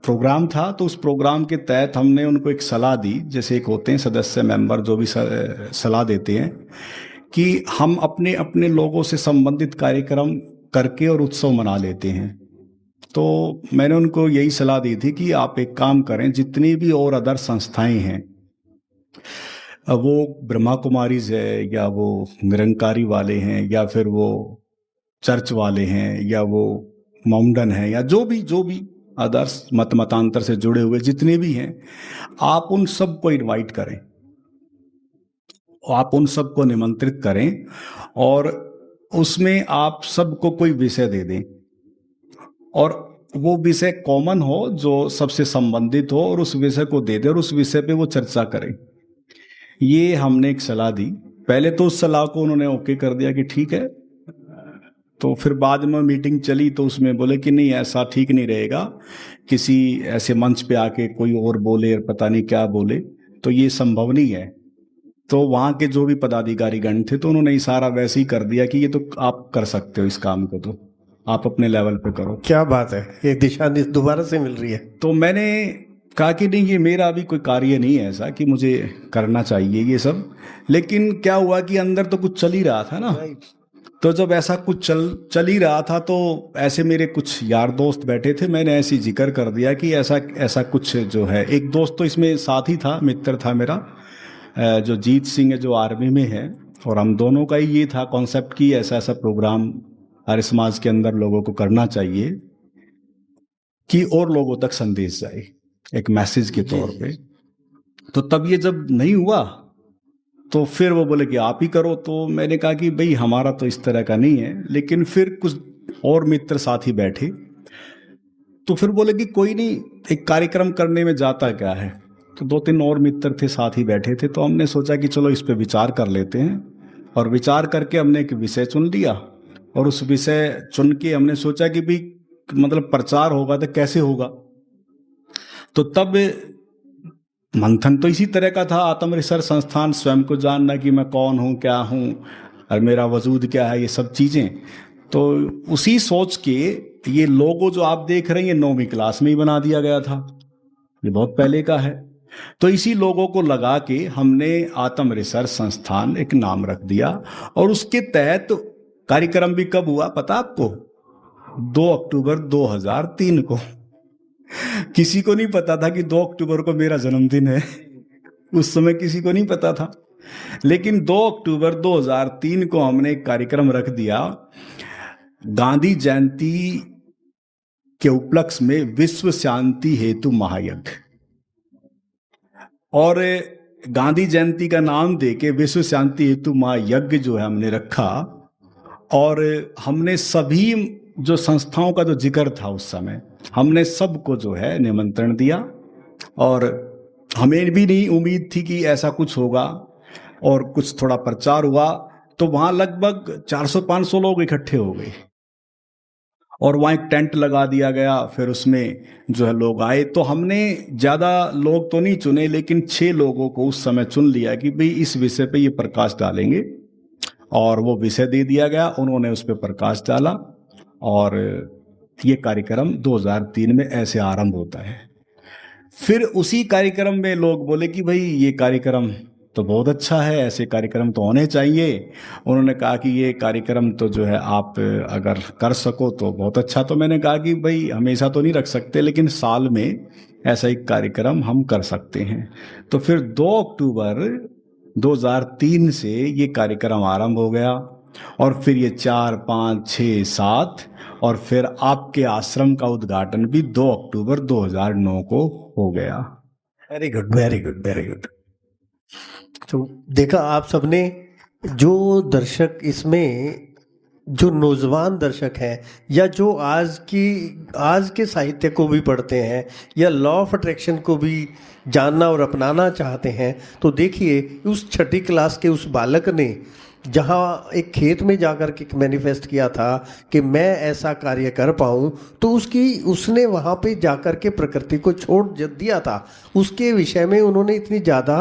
S2: प्रोग्राम था, तो उस प्रोग्राम के तहत हमने उनको एक सलाह दी, जैसे एक होते हैं सदस्य मेंबर जो भी सलाह देते हैं, कि हम अपने अपने लोगों से संबंधित कार्यक्रम करके और उत्सव मना लेते हैं। तो मैंने उनको यही सलाह दी थी कि आप एक काम करें, जितनी भी और अदर संस्थाएं हैं, वो ब्रह्मा कुमारीज है या वो निरंकारी वाले हैं या फिर वो चर्च वाले हैं या वो मोमडन है या जो भी अदर्स मतांतर से जुड़े हुए जितने भी हैं, आप उन सबको इनवाइट करें, आप उन सबको निमंत्रित करें और उसमें आप सबको कोई विषय दे दें और वो विषय कॉमन हो जो सबसे संबंधित हो और उस विषय को दे दें और उस विषय पे वो चर्चा करें। ये हमने एक सलाह दी। पहले तो उस सलाह को उन्होंने ओके कर दिया कि ठीक है, तो फिर बाद में मीटिंग चली तो उसमें बोले कि नहीं, ऐसा ठीक नहीं रहेगा, किसी ऐसे मंच पे आके कोई और बोले और पता नहीं क्या बोले, तो ये संभव नहीं है। तो वहाँ के जो भी पदाधिकारीगण थे तो उन्होंने इशारा वैसे ही कर दिया कि ये तो आप कर सकते हो, इस काम को तो आप अपने लेवल पे करो।
S1: क्या बात है, एक दिशा दोबारा से मिल रही है।
S2: तो मैंने कहा कि नहीं, ये मेरा अभी कोई कार्य नहीं है ऐसा कि मुझे करना चाहिए ये सब। लेकिन क्या हुआ कि अंदर तो कुछ चल ही रहा था ना, तो जब ऐसा कुछ चल ही रहा था तो ऐसे मेरे कुछ यार दोस्त बैठे थे, मैंने ऐसी जिक्र कर दिया कि ऐसा कुछ जो है। एक दोस्त तो इसमें साथ ही था, मित्र था मेरा, जो जीत सिंह है, जो आर्मी में है, और हम दोनों का ही ये था कॉन्सेप्ट कि ऐसा ऐसा प्रोग्राम आर्य समाज के अंदर लोगों को करना चाहिए कि और लोगों तक संदेश जाए एक मैसेज के तौर पे। तो तब ये जब नहीं हुआ तो फिर वो बोले कि आप ही करो। तो मैंने कहा कि भाई हमारा तो इस तरह का नहीं है। लेकिन फिर कुछ और मित्र साथी बैठे तो फिर बोले कि कोई नहीं, एक कार्यक्रम करने में जाता क्या है। तो 2-3 और मित्र थे साथ ही बैठे थे, तो हमने सोचा कि चलो इस पे विचार कर लेते हैं। और विचार करके हमने एक विषय चुन लिया और उस विषय चुन के हमने सोचा कि भाई मतलब प्रचार होगा तो कैसे होगा। तो तब मंथन तो इसी तरह का था, आत्म रिसर्च संस्थान, स्वयं को जानना कि मैं कौन हूँ, क्या हूँ और मेरा वजूद क्या है, ये सब चीज़ें। तो उसी सोच के ये लोगो जो आप देख रहे हैं ये 9वीं क्लास में ही बना दिया गया था, ये बहुत पहले का है। तो इसी लोगों को लगा के हमने आत्म रिसर्च संस्थान एक नाम रख दिया। और उसके तहत कार्यक्रम भी कब हुआ पता आपको? 2 अक्टूबर 2003 को। किसी को नहीं पता था कि 2 अक्टूबर को मेरा जन्मदिन है, उस समय किसी को नहीं पता था। लेकिन 2 अक्टूबर 2003 को हमने एक कार्यक्रम रख दिया, गांधी जयंती के उपलक्ष्य में विश्व शांति हेतु महायज्ञ। और गांधी जयंती का नाम देके विश्व शांति हेतु महायज्ञ जो है हमने रखा। और हमने सभी जो संस्थाओं का जो जिक्र था उस समय, हमने सबको जो है निमंत्रण दिया। और हमें भी नहीं उम्मीद थी कि ऐसा कुछ होगा। और कुछ थोड़ा प्रचार हुआ तो वहाँ लगभग 400-500 लोग इकट्ठे हो गए और वहाँ एक टेंट लगा दिया गया। फिर उसमें जो है लोग आए। तो हमने ज़्यादा लोग तो नहीं चुने, लेकिन 6 लोगों को उस समय चुन लिया कि भाई इस विषय पे ये प्रकाश डालेंगे। और वो विषय दे दिया गया, उन्होंने उस पर प्रकाश डाला और ये कार्यक्रम 2003 में ऐसे आरंभ होता है। फिर उसी कार्यक्रम में लोग बोले कि भाई ये कार्यक्रम तो बहुत अच्छा है, ऐसे कार्यक्रम तो होने चाहिए। उन्होंने कहा कि ये कार्यक्रम तो जो है आप अगर कर सको तो बहुत अच्छा। तो मैंने कहा कि भाई हमेशा तो नहीं रख सकते, लेकिन साल में ऐसा एक कार्यक्रम हम कर सकते हैं। तो फिर 2 अक्टूबर 2003 से ये कार्यक्रम आरंभ हो गया। और फिर ये 4, 5, 6, 7 और फिर आपके आश्रम का उद्घाटन भी 2 अक्टूबर 2009 को हो गया।
S1: Very good, very good, very good. तो देखा आप सबने, जो दर्शक इसमें जो नौजवान दर्शक हैं या जो आज के साहित्य को भी पढ़ते हैं या लॉ ऑफ अट्रैक्शन को भी जानना और अपनाना चाहते हैं, तो देखिए उस 6ठी क्लास के उस बालक ने जहाँ एक खेत में जाकर के मैनिफेस्ट किया था कि मैं ऐसा कार्य कर पाऊँ, तो उसने वहाँ पे जाकर के प्रकृति को छोड़ दिया था। उसके विषय में उन्होंने इतनी ज़्यादा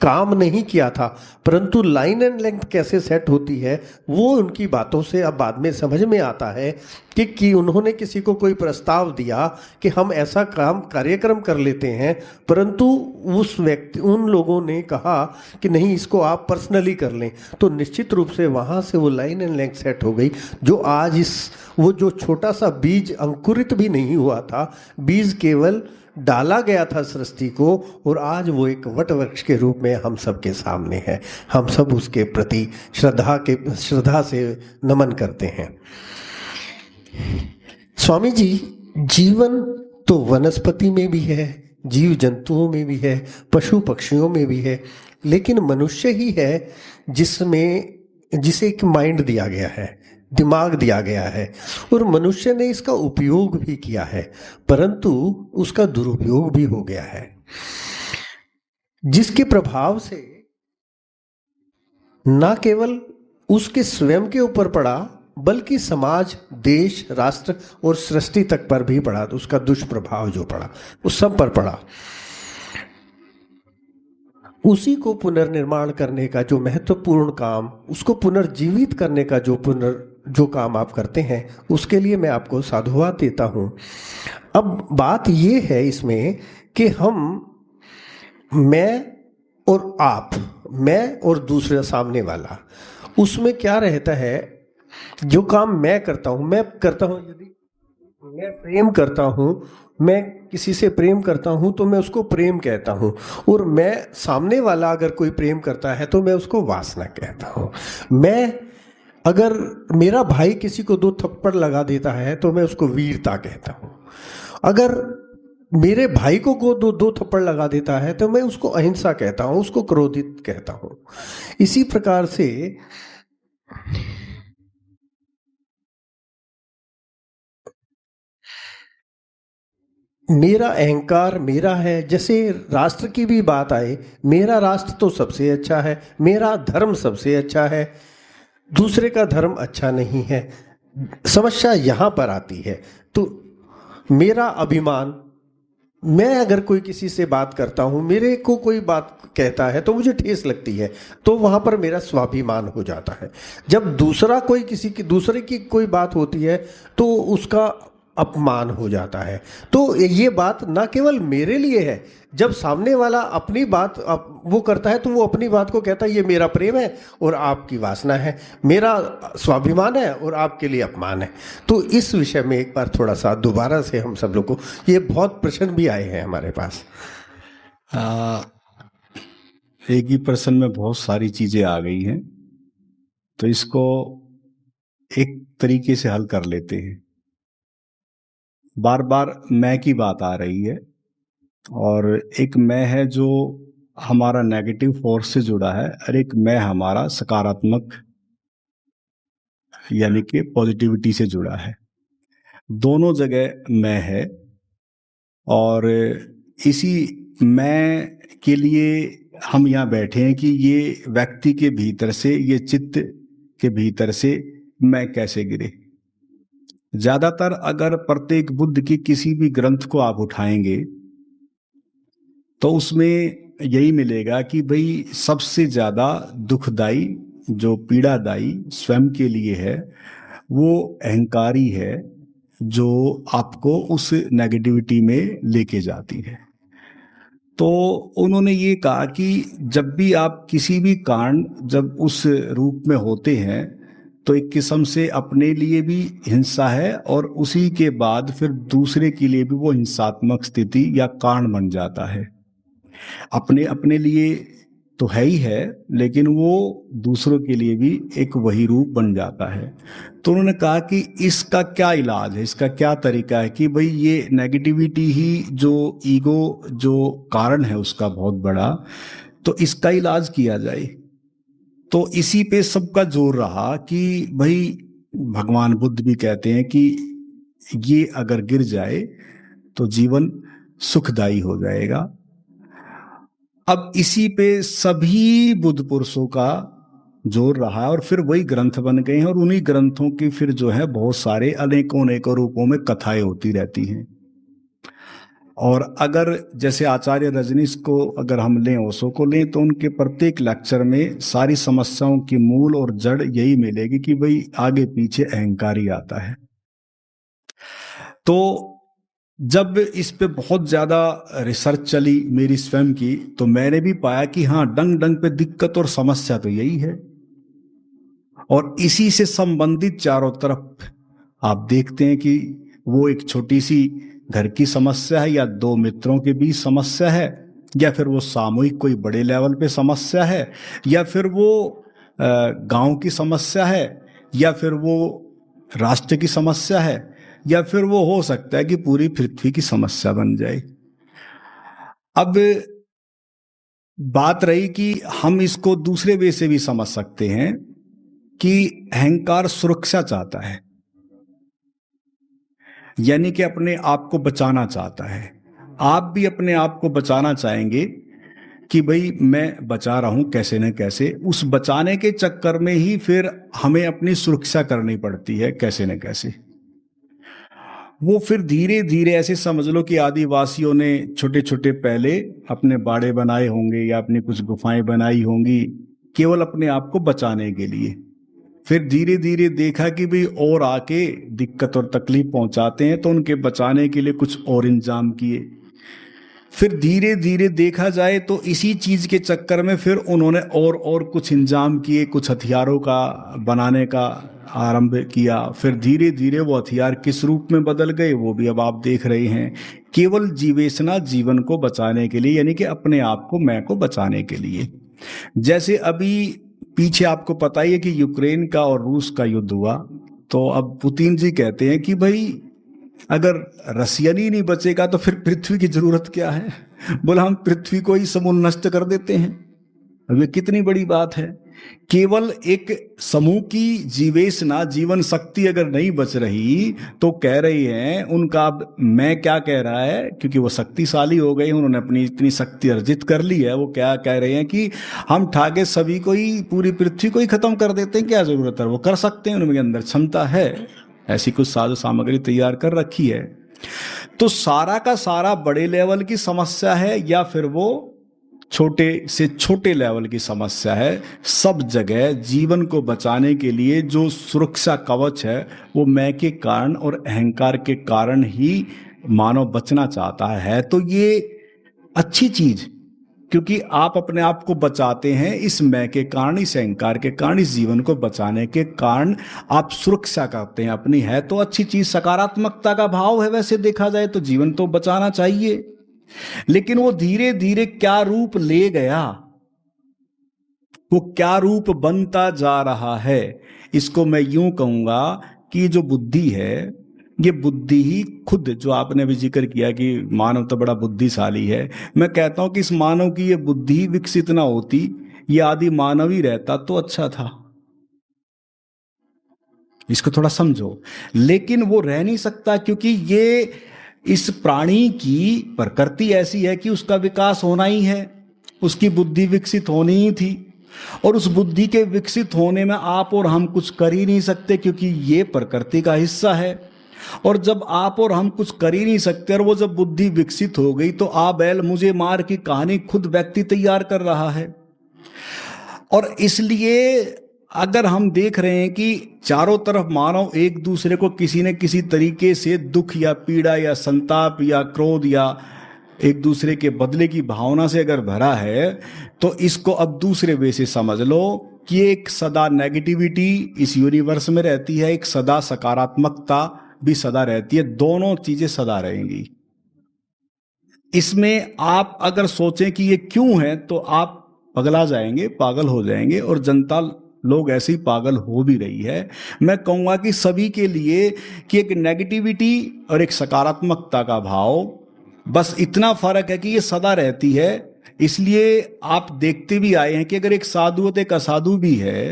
S1: काम नहीं किया था, परंतु लाइन एंड लेंथ कैसे सेट होती है वो उनकी बातों से अब बाद में समझ में आता है कि उन्होंने किसी को कोई प्रस्ताव दिया कि हम ऐसा कार्यक्रम कर लेते हैं, परंतु उन लोगों ने कहा कि नहीं, इसको आप पर्सनली कर लें। तो निश्चित रूप से वहाँ से वो लाइन एंड लेंथ सेट हो गई, जो आज वो जो छोटा सा बीज अंकुरित भी नहीं हुआ था, बीज केवल डाला गया था सृष्टि को, और आज वो एक वट वृक्ष के रूप में हम सबके सामने है। हम सब उसके प्रति श्रद्धा से नमन करते हैं। स्वामी जी, जीवन तो वनस्पति में भी है, जीव जंतुओं में भी है, पशु पक्षियों में भी है, लेकिन मनुष्य ही है जिसे एक माइंड दिया गया है, दिमाग दिया गया है, और मनुष्य ने इसका उपयोग भी किया है, परंतु उसका दुरुपयोग भी हो गया है, जिसके प्रभाव से न केवल उसके स्वयं के ऊपर पड़ा, बल्कि समाज, देश, राष्ट्र और सृष्टि तक पर भी पड़ा। तो उसका दुष्प्रभाव जो पड़ा उस सब पर पड़ा। उसी को पुनर्निर्माण करने का जो महत्वपूर्ण काम, उसको पुनर्जीवित करने का जो काम आप करते हैं, उसके लिए मैं आपको साधुवाद देता हूं। अब बात ये है इसमें कि मैं और आप, मैं और दूसरा सामने वाला, उसमें क्या रहता है, जो काम मैं करता हूं, यदि मैं प्रेम करता हूं, मैं किसी से प्रेम करता हूं तो मैं उसको प्रेम कहता हूं, और मैं सामने वाला अगर कोई प्रेम करता है तो मैं उसको वासना कहता हूं। अगर मेरा भाई किसी को 2 थप्पड़ लगा देता है तो मैं उसको वीरता कहता हूं। अगर मेरे भाई को 2 थप्पड़ लगा देता है तो मैं उसको अहिंसा कहता हूं, उसको क्रोधित कहता हूं। इसी प्रकार से मेरा अहंकार मेरा है। जैसे राष्ट्र की भी बात आए, मेरा राष्ट्र तो सबसे अच्छा है, मेरा धर्म सबसे अच्छा है, दूसरे का धर्म अच्छा नहीं है। समस्या यहाँ पर आती है। तो मेरा अभिमान, मैं अगर कोई किसी से बात करता हूँ, मेरे को कोई बात कहता है तो मुझे ठेस लगती है, तो वहाँ पर मेरा स्वाभिमान हो जाता है। जब दूसरे की कोई बात होती है तो उसका अपमान हो जाता है। तो ये बात ना केवल मेरे लिए है, जब सामने वाला अपनी बात वो करता है तो वो अपनी बात को कहता है, ये मेरा प्रेम है और आपकी वासना है, मेरा स्वाभिमान है और आपके लिए अपमान है। तो इस विषय में एक बार थोड़ा सा दोबारा से हम सब लोग को, ये बहुत प्रश्न भी आए हैं हमारे पास।
S2: एक ही प्रश्न में बहुत सारी चीजें आ गई हैं, तो इसको एक तरीके से हल कर लेते हैं। बार बार मैं की बात आ रही है, और एक मैं है जो हमारा नेगेटिव फोर्स से जुड़ा है, और एक मैं हमारा सकारात्मक यानी कि पॉजिटिविटी से जुड़ा है। दोनों जगह मैं है, और इसी मैं के लिए हम यहाँ बैठे हैं कि ये व्यक्ति के भीतर से, ये चित्त के भीतर से मैं कैसे गिरे। ज्यादातर अगर प्रत्येक बुद्ध की किसी भी ग्रंथ को आप उठाएंगे तो उसमें यही मिलेगा कि भाई सबसे ज्यादा दुखदाई, जो पीड़ादायी स्वयं के लिए है, वो अहंकारी है, जो आपको उस नेगेटिविटी में लेके जाती है। तो उन्होंने ये कहा कि जब भी आप किसी भी कांड जब उस रूप में होते हैं तो एक किस्म से अपने लिए भी हिंसा है, और उसी के बाद फिर दूसरे के लिए भी वो हिंसात्मक स्थिति या कारण बन जाता है। अपने लिए तो है ही है, लेकिन वो दूसरों के लिए भी एक वही रूप बन जाता है। तो उन्होंने कहा कि इसका क्या इलाज है, इसका क्या तरीका है कि भाई ये नेगेटिविटी ही जो ईगो जो कारण है उसका बहुत बड़ा, तो इसका इलाज किया जाए। तो इसी पे सबका जोर रहा कि भाई भगवान बुद्ध भी कहते हैं कि ये अगर गिर जाए तो जीवन सुखदायी हो जाएगा। अब इसी पे सभी बुद्ध पुरुषों का जोर रहा, और फिर वही ग्रंथ बन गए हैं, और उन्हीं ग्रंथों की फिर जो है बहुत सारे अनेकों रूपों में कथाएं होती रहती हैं। और अगर जैसे आचार्य रजनीश को अगर हम लें, ओशो को लें, तो उनके प्रत्येक लेक्चर में सारी समस्याओं की मूल और जड़ यही मिलेगी कि भाई आगे पीछे अहंकार ही आता है। तो जब इस पे बहुत ज्यादा रिसर्च चली मेरी स्वयं की, तो मैंने भी पाया कि हाँ, डंग डंग पे दिक्कत और समस्या तो यही है, और इसी से संबंधित चारों तरफ आप देखते हैं कि वो एक छोटी सी घर की समस्या है, या दो मित्रों के बीच समस्या है, या फिर वो सामूहिक कोई बड़े लेवल पे समस्या है, या फिर वो गांव की समस्या है, या फिर वो राष्ट्र की समस्या है, या फिर वो हो सकता है कि पूरी पृथ्वी की समस्या बन जाए। अब बात रही कि हम इसको दूसरे वे से भी समझ सकते हैं कि अहंकार सुरक्षा चाहता है, यानी कि अपने आप को बचाना चाहता है। आप भी अपने आप को बचाना चाहेंगे कि भाई मैं बचा रहा हूं कैसे न कैसे। उस बचाने के चक्कर में ही फिर हमें अपनी सुरक्षा करनी पड़ती है कैसे न कैसे। वो फिर धीरे धीरे ऐसे समझ लो कि आदिवासियों ने छोटे छोटे पहले अपने बाड़े बनाए होंगे या अपनी कुछ गुफाएं बनाई होंगी केवल अपने आप को बचाने के लिए। फिर धीरे धीरे देखा कि भाई और आके दिक्कत और तकलीफ पहुंचाते हैं, तो उनके बचाने के लिए कुछ और इंतजाम किए। फिर धीरे धीरे देखा जाए तो इसी चीज के चक्कर में फिर उन्होंने और कुछ इंतजाम किए, कुछ हथियारों का बनाने का आरंभ किया। फिर धीरे धीरे वो हथियार किस रूप में बदल गए वो भी अब आप देख रहे हैं। केवल जीवेशना, जीवन को बचाने के लिए, यानी कि अपने आप को, मैं को बचाने के लिए। जैसे अभी पीछे आपको पता ही है कि यूक्रेन का और रूस का युद्ध हुआ, तो अब पुतिन जी कहते हैं कि भाई अगर रसियन ही नहीं बचेगा तो फिर पृथ्वी की जरूरत क्या है। बोला हम पृथ्वी को ही समूल नष्ट कर देते हैं। अब ये कितनी बड़ी बात है। केवल एक समूह की जीवेशना, जीवन शक्ति अगर नहीं बच रही तो कह रही हैं उनका, अब मैं क्या कह रहा है, क्योंकि वो शक्तिशाली हो गए, उन्होंने अपनी इतनी शक्ति अर्जित कर ली है। वो क्या कह रहे हैं कि हम ठाके सभी को ही, पूरी पृथ्वी को ही खत्म कर देते हैं, क्या जरूरत है। वो कर सकते हैं, उनके अंदर क्षमता है, ऐसी कुछ साधु सामग्री तैयार कर रखी है। तो सारा का सारा बड़े लेवल की समस्या है या फिर वो छोटे से छोटे लेवल की समस्या है। सब जगह जीवन को बचाने के लिए जो सुरक्षा कवच है वो मैं के कारण और अहंकार के कारण ही मानव बचना चाहता है। तो ये अच्छी चीज, क्योंकि आप अपने आप को बचाते हैं इस मैं के कारण, इस अहंकार के कारण, इस जीवन को बचाने के कारण आप सुरक्षा करते हैं अपनी। है तो अच्छी चीज, सकारात्मकता का भाव है। वैसे देखा जाए तो जीवन तो बचाना चाहिए, लेकिन वो धीरे धीरे क्या रूप ले गया, वो क्या रूप बनता जा रहा है, इसको मैं यूं कहूंगा कि जो बुद्धि है, ये बुद्धि ही खुद, जो आपने भी जिक्र किया कि मानव तो बड़ा बुद्धिशाली है, मैं कहता हूं कि इस मानव की ये बुद्धि विकसित ना होती, ये आदि मानव ही रहता तो अच्छा था। इसको थोड़ा समझो। लेकिन वो रह नहीं सकता, क्योंकि ये इस प्राणी की प्रकृति ऐसी है कि उसका विकास होना ही है, उसकी बुद्धि विकसित होनी ही थी। और उस बुद्धि के विकसित होने में आप और हम कुछ कर ही नहीं सकते, क्योंकि ये प्रकृति का हिस्सा है। और जब आप और हम कुछ कर ही नहीं सकते, और वो जब बुद्धि विकसित हो गई, तो आ बैल मुझे मार की कहानी खुद व्यक्ति तैयार कर रहा है। और इसलिए अगर हम देख रहे हैं कि चारों तरफ मानव एक दूसरे को किसी न किसी तरीके से दुख या पीड़ा या संताप या क्रोध या एक दूसरे के बदले की भावना से अगर भरा है, तो इसको अब दूसरे वे से समझ लो कि एक सदा नेगेटिविटी इस यूनिवर्स में रहती है, एक सदा सकारात्मकता भी सदा रहती है। दोनों चीजें सदा रहेंगी। इसमें आप अगर सोचें कि ये क्यों है, तो आप पगला जाएंगे, पागल हो जाएंगे। और जनता, लोग ऐसे ही पागल हो भी रही है। मैं कहूंगा कि सभी के लिए कि एक नेगेटिविटी और एक सकारात्मकता का भाव, बस इतना फर्क है कि ये सदा रहती है। इसलिए आप देखते भी आए हैं कि अगर एक साधु और एक असाधु भी है,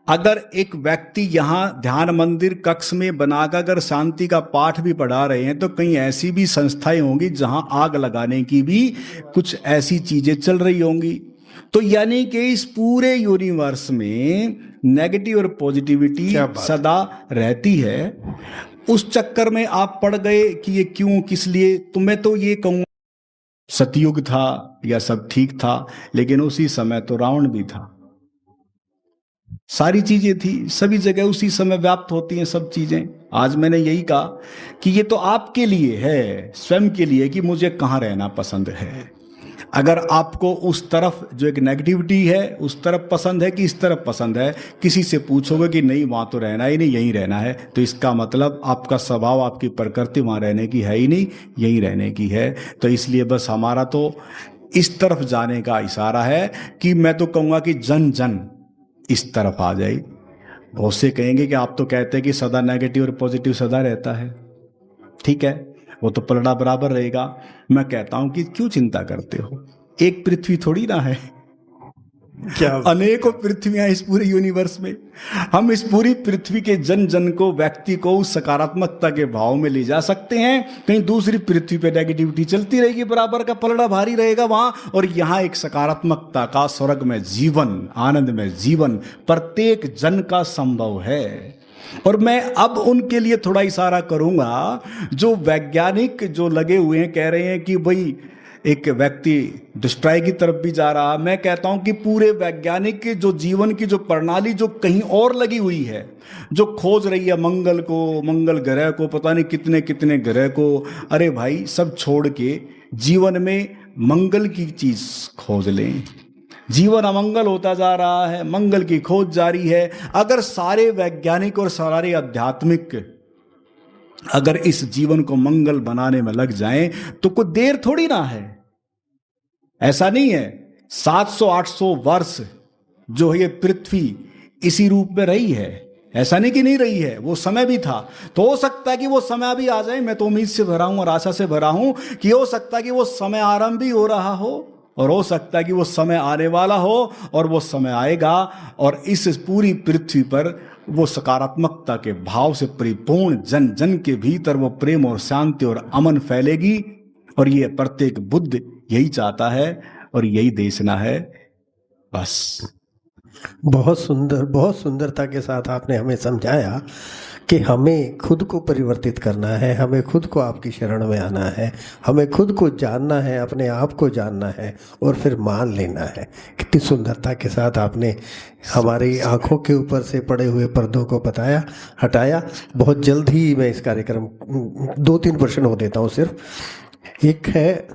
S2: अगर एक व्यक्ति यहां ध्यान मंदिर कक्ष में बनाकर अगर शांति का पाठ भी पढ़ा रहे हैं, तो कहीं ऐसी भी संस्थाएं होंगी जहां आग लगाने की भी कुछ ऐसी चीजें चल रही होंगी। तो यानी कि इस पूरे यूनिवर्स में नेगेटिव और पॉजिटिविटी सदा रहती है। उस चक्कर में आप पड़ गए कि ये क्यों, किस लिए। तो मैं तो ये कहूँगा सतयुग था या सब ठीक था, लेकिन उसी समय तो रावण भी था। सारी चीजें थी, सभी जगह उसी समय व्याप्त होती हैं सब चीजें। आज मैंने यही कहा कि ये तो आपके लिए है, स्वयं के लिए, कि मुझे कहाँ रहना पसंद है। अगर आपको उस तरफ जो एक नेगेटिविटी है उस तरफ पसंद है कि इस तरफ पसंद है, किसी से पूछोगे कि नहीं वहां तो रहना ही नहीं, यहीं रहना है, तो इसका मतलब आपका स्वभाव, आपकी प्रकृति वहां रहने की है ही नहीं, यहीं रहने की है। तो इसलिए बस हमारा तो इस तरफ जाने का इशारा है कि मैं तो कहूँगा कि जन जन इस तरफ आ जाए। बहुत से कहेंगे कि आप तो कहते हैं कि सदा नेगेटिव और पॉजिटिव सदा रहता है। ठीक है, वो तो पलड़ा बराबर रहेगा। मैं कहता हूं कि क्यों चिंता करते हो, एक पृथ्वी थोड़ी ना है,
S1: क्या
S2: अनेकों पृथ्वियां इस पूरे यूनिवर्स में। हम इस पूरी पृथ्वी के जन जन को, व्यक्ति को उस सकारात्मकता के भाव में ले जा सकते हैं। कहीं दूसरी पृथ्वी पे नेगेटिविटी चलती रहेगी, बराबर का पलड़ा भारी रहेगा वहां, और यहां एक सकारात्मकता का, स्वर्ग में जीवन, आनंद में जीवन प्रत्येक जन का संभव है। और मैं अब उनके लिए थोड़ा इशारा करूंगा जो वैज्ञानिक जो लगे हुए हैं, कह रहे हैं कि भाई एक व्यक्ति डिस्ट्रॉय की तरफ भी जा रहा। मैं कहता हूं कि पूरे वैज्ञानिक जो जीवन की जो प्रणाली जो कहीं और लगी हुई है, जो खोज रही है मंगल को, मंगल ग्रह को, पता नहीं कितने कितने ग्रह को, अरे भाई सब छोड़ के जीवन में मंगल की चीज खोज लें। जीवन अमंगल होता जा रहा है, मंगल की खोज जारी है। अगर सारे वैज्ञानिक और सारे आध्यात्मिक अगर इस जीवन को मंगल बनाने में लग जाएं तो कोई देर थोड़ी ना है। ऐसा नहीं है 700-800 वर्ष जो ये पृथ्वी इसी रूप में रही है, ऐसा नहीं कि नहीं रही है, वो समय भी था। तो हो सकता है कि वो समय अभी आ जाए। मैं तो उम्मीद से भरा हूं और आशा से भरा हूं कि हो सकता है कि वो समय आरंभ भी हो रहा हो, और हो सकता है कि वो समय आने वाला हो, और वो समय आएगा और इस पूरी पृथ्वी पर वो सकारात्मकता के भाव से परिपूर्ण जन जन के भीतर वो प्रेम और शांति और अमन फैलेगी। और ये प्रत्येक बुद्ध यही चाहता है और यही देशना है। बस
S1: बहुत सुंदर, बहुत सुंदरता के साथ आपने हमें समझाया कि हमें खुद को परिवर्तित करना है, हमें खुद को आपकी शरण में आना है, हमें खुद को जानना है, अपने आप को जानना है और फिर मान लेना है। कितनी सुंदरता के साथ आपने हमारी आंखों के ऊपर से पड़े हुए पर्दों को हटाया। बहुत जल्द ही मैं इस कार्यक्रम 2-3 प्रश्न हो देता हूँ सिर्फ। एक है,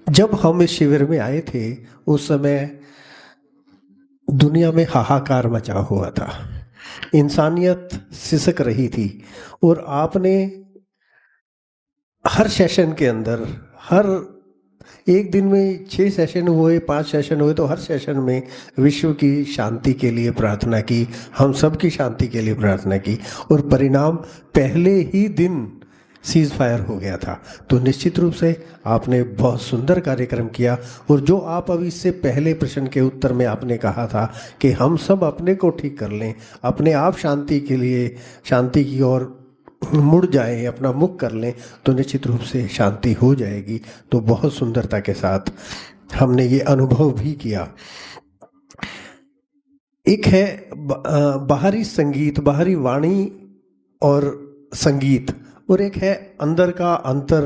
S1: जब हम इस शिविर में आए थे उस समय दुनिया में हाहाकार मचा हुआ था, इंसानियत सिसक रही थी, और आपने हर सेशन के अंदर, हर एक दिन में 6 सेशन हुए, 5 सेशन हुए, तो हर सेशन में विश्व की शांति के लिए प्रार्थना की, हम सब की शांति के लिए प्रार्थना की, और परिणाम पहले ही दिन सीज फायर हो गया था। तो निश्चित रूप से आपने बहुत सुंदर कार्यक्रम किया। और जो आप अभी इससे पहले प्रश्न के उत्तर में आपने कहा था कि हम सब अपने को ठीक कर लें, अपने आप शांति के लिए, शांति की ओर मुड़ जाएं, अपना मुख कर लें, तो निश्चित रूप से शांति हो जाएगी। तो बहुत सुंदरता के साथ हमने ये अनुभव भी किया। एक है बाहरी संगीत, बाहरी वाणी और संगीत, और एक है अंदर का अंतर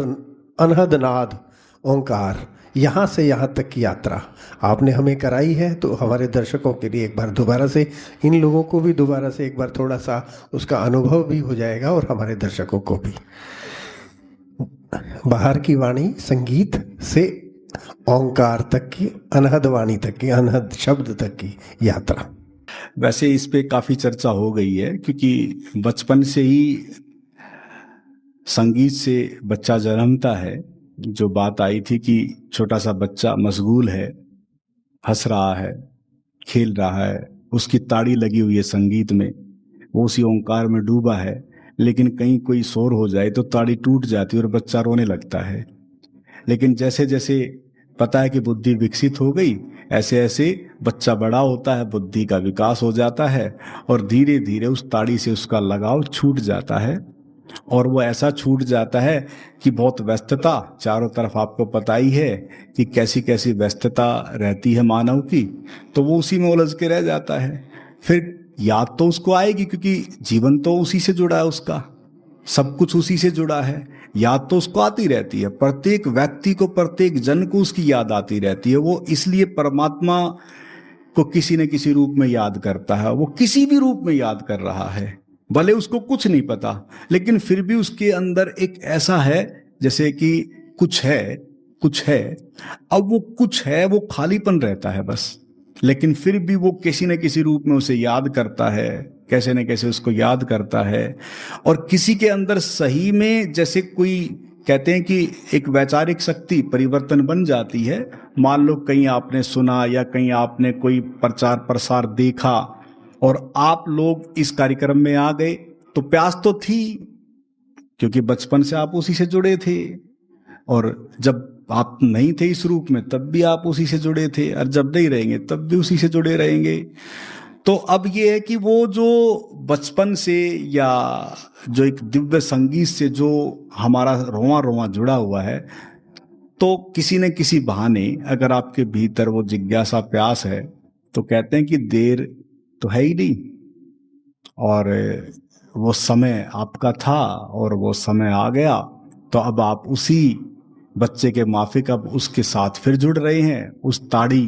S1: अनहद नाद ओंकार, यहाँ से यहाँ तक की यात्रा आपने हमें कराई है। तो हमारे दर्शकों के लिए एक बार दोबारा से, इन लोगों को भी दोबारा से एक बार थोड़ा सा उसका अनुभव भी हो जाएगा, और हमारे दर्शकों को भी। बाहर की वाणी संगीत से ओंकार तक की, अनहद वाणी तक की, अनहद शब्द तक की यात्रा।
S2: वैसे इस पे काफी चर्चा हो गई है, क्योंकि बचपन से ही संगीत से बच्चा जन्मता है। जो बात आई थी कि छोटा सा बच्चा मशगूल है, हंस रहा है, खेल रहा है, उसकी ताड़ी लगी हुई है संगीत में, वो उसी ओंकार में डूबा है, लेकिन कहीं कोई शोर हो जाए तो ताड़ी टूट जाती है और बच्चा रोने लगता है। लेकिन जैसे जैसे पता है कि बुद्धि विकसित हो गई, ऐसे ऐसे बच्चा बड़ा होता है, बुद्धि का विकास हो जाता है, और धीरे धीरे उस ताड़ी से उसका लगाव छूट जाता है। और वो ऐसा छूट जाता है कि बहुत व्यस्तता चारों तरफ, आपको पता ही है कि कैसी कैसी व्यस्तता रहती है मानव की, तो वो उसी में उलझ के रह जाता है। फिर याद तो उसको आएगी, क्योंकि जीवन तो उसी से जुड़ा है उसका, सब कुछ उसी से जुड़ा है। याद तो उसको आती रहती है, प्रत्येक व्यक्ति को, प्रत्येक जन को उसकी याद आती रहती है। वो इसलिए परमात्मा को किसी न किसी रूप में याद करता है। वो किसी भी रूप में याद कर रहा है, भले उसको कुछ नहीं पता, लेकिन फिर भी उसके अंदर एक ऐसा है जैसे कि कुछ है, कुछ है। अब वो कुछ है, वो खालीपन रहता है बस, लेकिन फिर भी वो किसी न किसी रूप में उसे याद करता है, कैसे न कैसे उसको याद करता है। और किसी के अंदर सही में, जैसे कोई कहते हैं कि एक वैचारिक शक्ति परिवर्तन बन जाती है। मान लो कहीं आपने सुना या कहीं आपने कोई प्रचार प्रसार देखा और आप लोग इस कार्यक्रम में आ गए, तो प्यास तो थी, क्योंकि बचपन से आप उसी से जुड़े थे। और जब आप नहीं थे इस रूप में, तब भी आप उसी से जुड़े थे, और जब नहीं रहेंगे तब भी उसी से जुड़े रहेंगे। तो अब ये है कि वो जो बचपन से या जो एक दिव्य संगीत से जो हमारा रोआ रोआ जुड़ा हुआ है, तो किसी न किसी बहाने अगर आपके भीतर वो जिज्ञासा प्यास है, तो कहते हैं कि देर तो है ही नहीं, और वो समय आपका था और वो समय आ गया। तो अब आप उसी बच्चे के माफिक अब उसके साथ फिर जुड़ रहे हैं, उस ताड़ी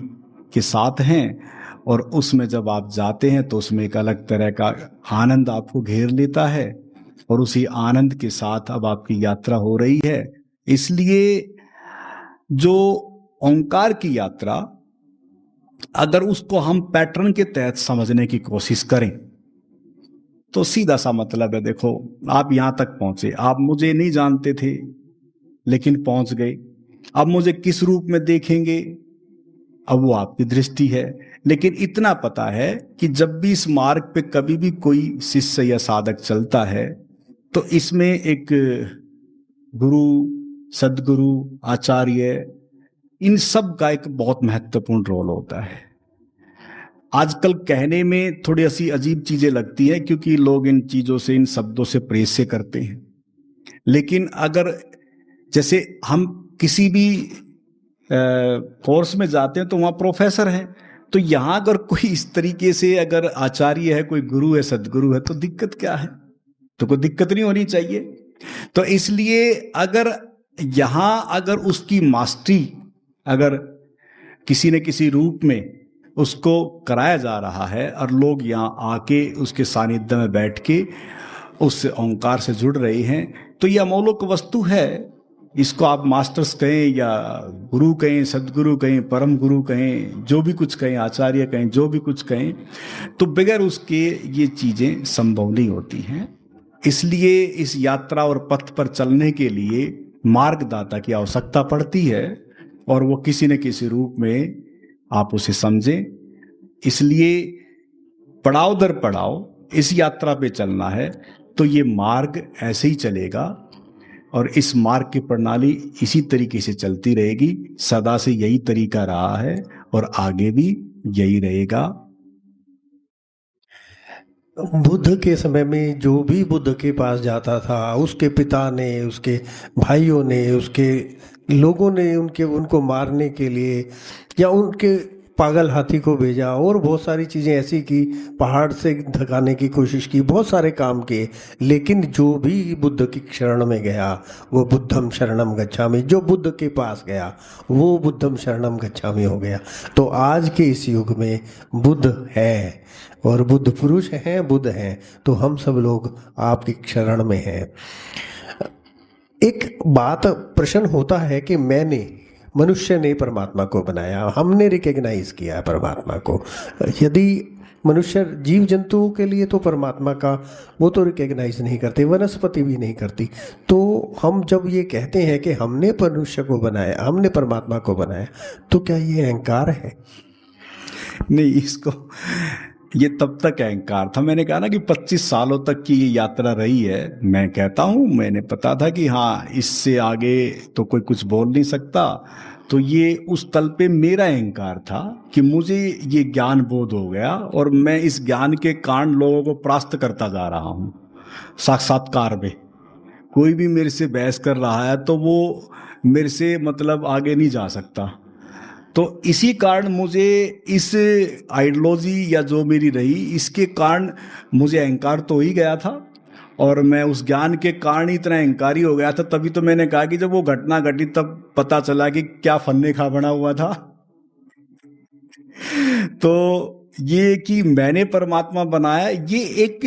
S2: के साथ हैं। और उसमें जब आप जाते हैं तो उसमें एक अलग तरह का आनंद आपको घेर लेता है, और उसी आनंद के साथ अब आपकी यात्रा हो रही है। इसलिए जो ओंकार की यात्रा, अगर उसको हम पैटर्न के तहत समझने की कोशिश करें, तो सीधा सा मतलब है, देखो आप यहां तक पहुंचे, आप मुझे नहीं जानते थे लेकिन पहुंच गए। अब मुझे किस रूप में देखेंगे, अब वो आपकी दृष्टि है। लेकिन इतना पता है कि जब भी इस मार्ग पे कभी भी कोई शिष्य या साधक चलता है, तो इसमें एक गुरु, सदगुरु, आचार्य, इन सब का एक बहुत महत्वपूर्ण रोल होता है। आजकल कहने में थोड़ी ऐसी अजीब चीजें लगती है, क्योंकि लोग इन चीजों से, इन शब्दों से प्रेस्य करते हैं। लेकिन अगर जैसे हम किसी भी कोर्स में जाते हैं तो वहाँ प्रोफेसर है, तो यहाँ अगर कोई इस तरीके से अगर आचार्य है, कोई गुरु है, सदगुरु है, तो दिक्कत क्या है? तो कोई दिक्कत नहीं होनी चाहिए। तो इसलिए अगर यहाँ अगर उसकी मास्टरी अगर किसी न किसी रूप में उसको कराया जा रहा है, और लोग यहाँ आके उसके सानिध्य में बैठ के उस ओंकार से जुड़ रहे हैं, तो यह अमोलक वस्तु है। इसको आप मास्टर्स कहें या गुरु कहें, सदगुरु कहें, परम गुरु कहें, जो भी कुछ कहें, आचार्य कहें, जो भी कुछ कहें, तो बगैर उसके ये चीजें संभव नहीं होती हैं। इसलिए इस यात्रा और पथ पर चलने के लिए मार्गदाता की आवश्यकता पड़ती है, और वो किसी न किसी रूप में आप उसे समझें। इसलिए पड़ाव दर पड़ाव इस यात्रा पे चलना है, तो ये मार्ग ऐसे ही चलेगा, और इस मार्ग की प्रणाली इसी तरीके से चलती रहेगी। सदा से यही तरीका रहा है और आगे भी यही रहेगा।
S1: बुद्ध के समय में जो भी बुद्ध के पास जाता था, उसके पिता ने, उसके भाइयों ने, उसके लोगों ने उनको मारने के लिए या उनके पागल हाथी को भेजा, और बहुत सारी चीज़ें ऐसी की, पहाड़ से धकाने की कोशिश की, बहुत सारे काम किए। लेकिन जो भी बुद्ध की शरण में गया, वो बुद्धम शरणम गच्छामि, जो बुद्ध के पास गया वो बुद्धम शरणम गच्छामि हो गया। तो आज के इस युग में बुद्ध है, और बुद्ध पुरुष हैं, बुद्ध हैं, तो हम सब लोग आपकी शरण में हैं। एक बात, प्रश्न होता है कि मनुष्य ने परमात्मा को बनाया, हमने रिकग्नाइज किया परमात्मा को। यदि मनुष्य, जीव जंतुओं के लिए तो परमात्मा का वो तो रिकग्नाइज नहीं करते, वनस्पति भी नहीं करती। तो हम जब ये कहते हैं कि हमने मनुष्य को बनाया, हमने परमात्मा को बनाया, तो क्या ये अहंकार है?
S2: नहीं, इसको ये तब तक अहंकार था। मैंने कहा ना कि 25 सालों तक की ये यात्रा रही है। मैं कहता हूँ, मैंने पता था कि हाँ, इससे आगे तो कोई कुछ बोल नहीं सकता। तो ये उस तल पे मेरा अहंकार था कि मुझे ये ज्ञान बोध हो गया, और मैं इस ज्ञान के कारण लोगों को परास्त करता जा रहा हूँ। साक्षात्कार में कोई भी मेरे से बहस कर रहा है तो वो मेरे से मतलब आगे नहीं जा सकता। तो इसी कारण मुझे इस आइडियोलॉजी या जो मेरी रही, इसके कारण मुझे अहंकार तो हो ही गया था। और मैं उस ज्ञान के कारण ही इतना अहंकारी हो गया था। तभी तो मैंने कहा कि जब वो घटना घटी तब पता चला कि क्या फन्ने खा बना हुआ था। तो ये कि मैंने परमात्मा बनाया, ये एक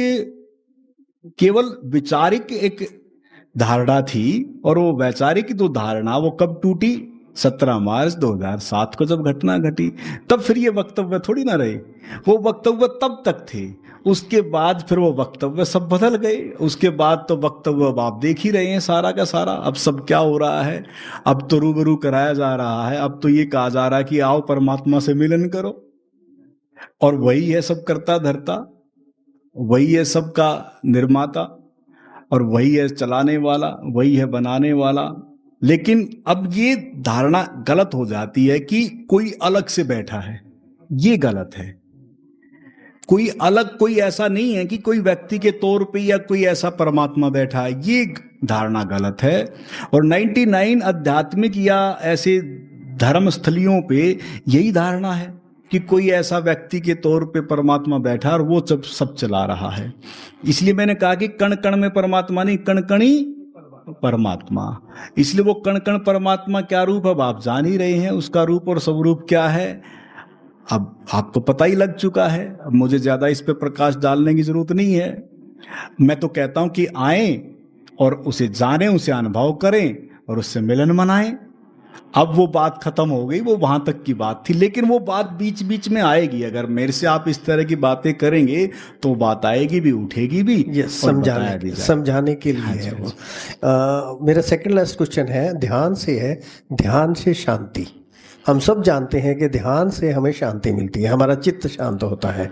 S2: केवल विचारिक एक धारणा थी। और वो वैचारिक जो धारणा वो कब टूटी? 17 मार्च 2007 को जब घटना घटी। तब फिर ये वक्तव्य थोड़ी ना रहे, वो वक्तव्य तब तक थे। उसके बाद फिर वो वक्तव्य सब बदल गए। उसके बाद तो वक्तव्य अब आप देख ही रहे हैं सारा का सारा। अब सब क्या हो रहा है, अब तो रूबरू कराया जा रहा है। अब तो ये कहा जा रहा है कि आओ परमात्मा से मिलन करो, और वही है सब करता धरता, वही है सबका निर्माता, और वही है चलाने वाला, वही है बनाने वाला। लेकिन अब ये धारणा गलत हो जाती है कि कोई अलग से बैठा है। ये गलत है। कोई अलग, कोई ऐसा नहीं है कि कोई व्यक्ति के तौर पे या कोई ऐसा परमात्मा बैठा है। ये धारणा गलत है। और 99 आध्यात्मिक या ऐसे धर्मस्थलियों पे यही धारणा है कि कोई ऐसा व्यक्ति के तौर पे परमात्मा बैठा और वो सब चला रहा है। इसलिए मैंने कहा कि कण कण में परमात्मा नहीं, कण कणी परमात्मा। इसलिए वो कण कण परमात्मा क्या रूप, अब आप जान ही रहे हैं उसका रूप और स्वरूप क्या है। अब आपको पता ही लग चुका है। अब मुझे ज्यादा इस पे प्रकाश डालने की जरूरत नहीं है। मैं तो कहता हूं कि आए और उसे जानें, उसे अनुभव करें और उससे मिलन मनाएं। अब वो बात खत्म हो गई, वो वहां तक की बात थी। लेकिन वो बात बीच बीच में आएगी। अगर मेरे से आप इस तरह की बातें करेंगे तो बात आएगी भी, उठेगी भी।
S1: ये समझाने के लिए है वो। मेरा सेकंड लास्ट क्वेश्चन है, ध्यान से है। ध्यान से शांति, हम सब जानते हैं कि ध्यान से हमें शांति मिलती है, हमारा चित्त शांत होता है।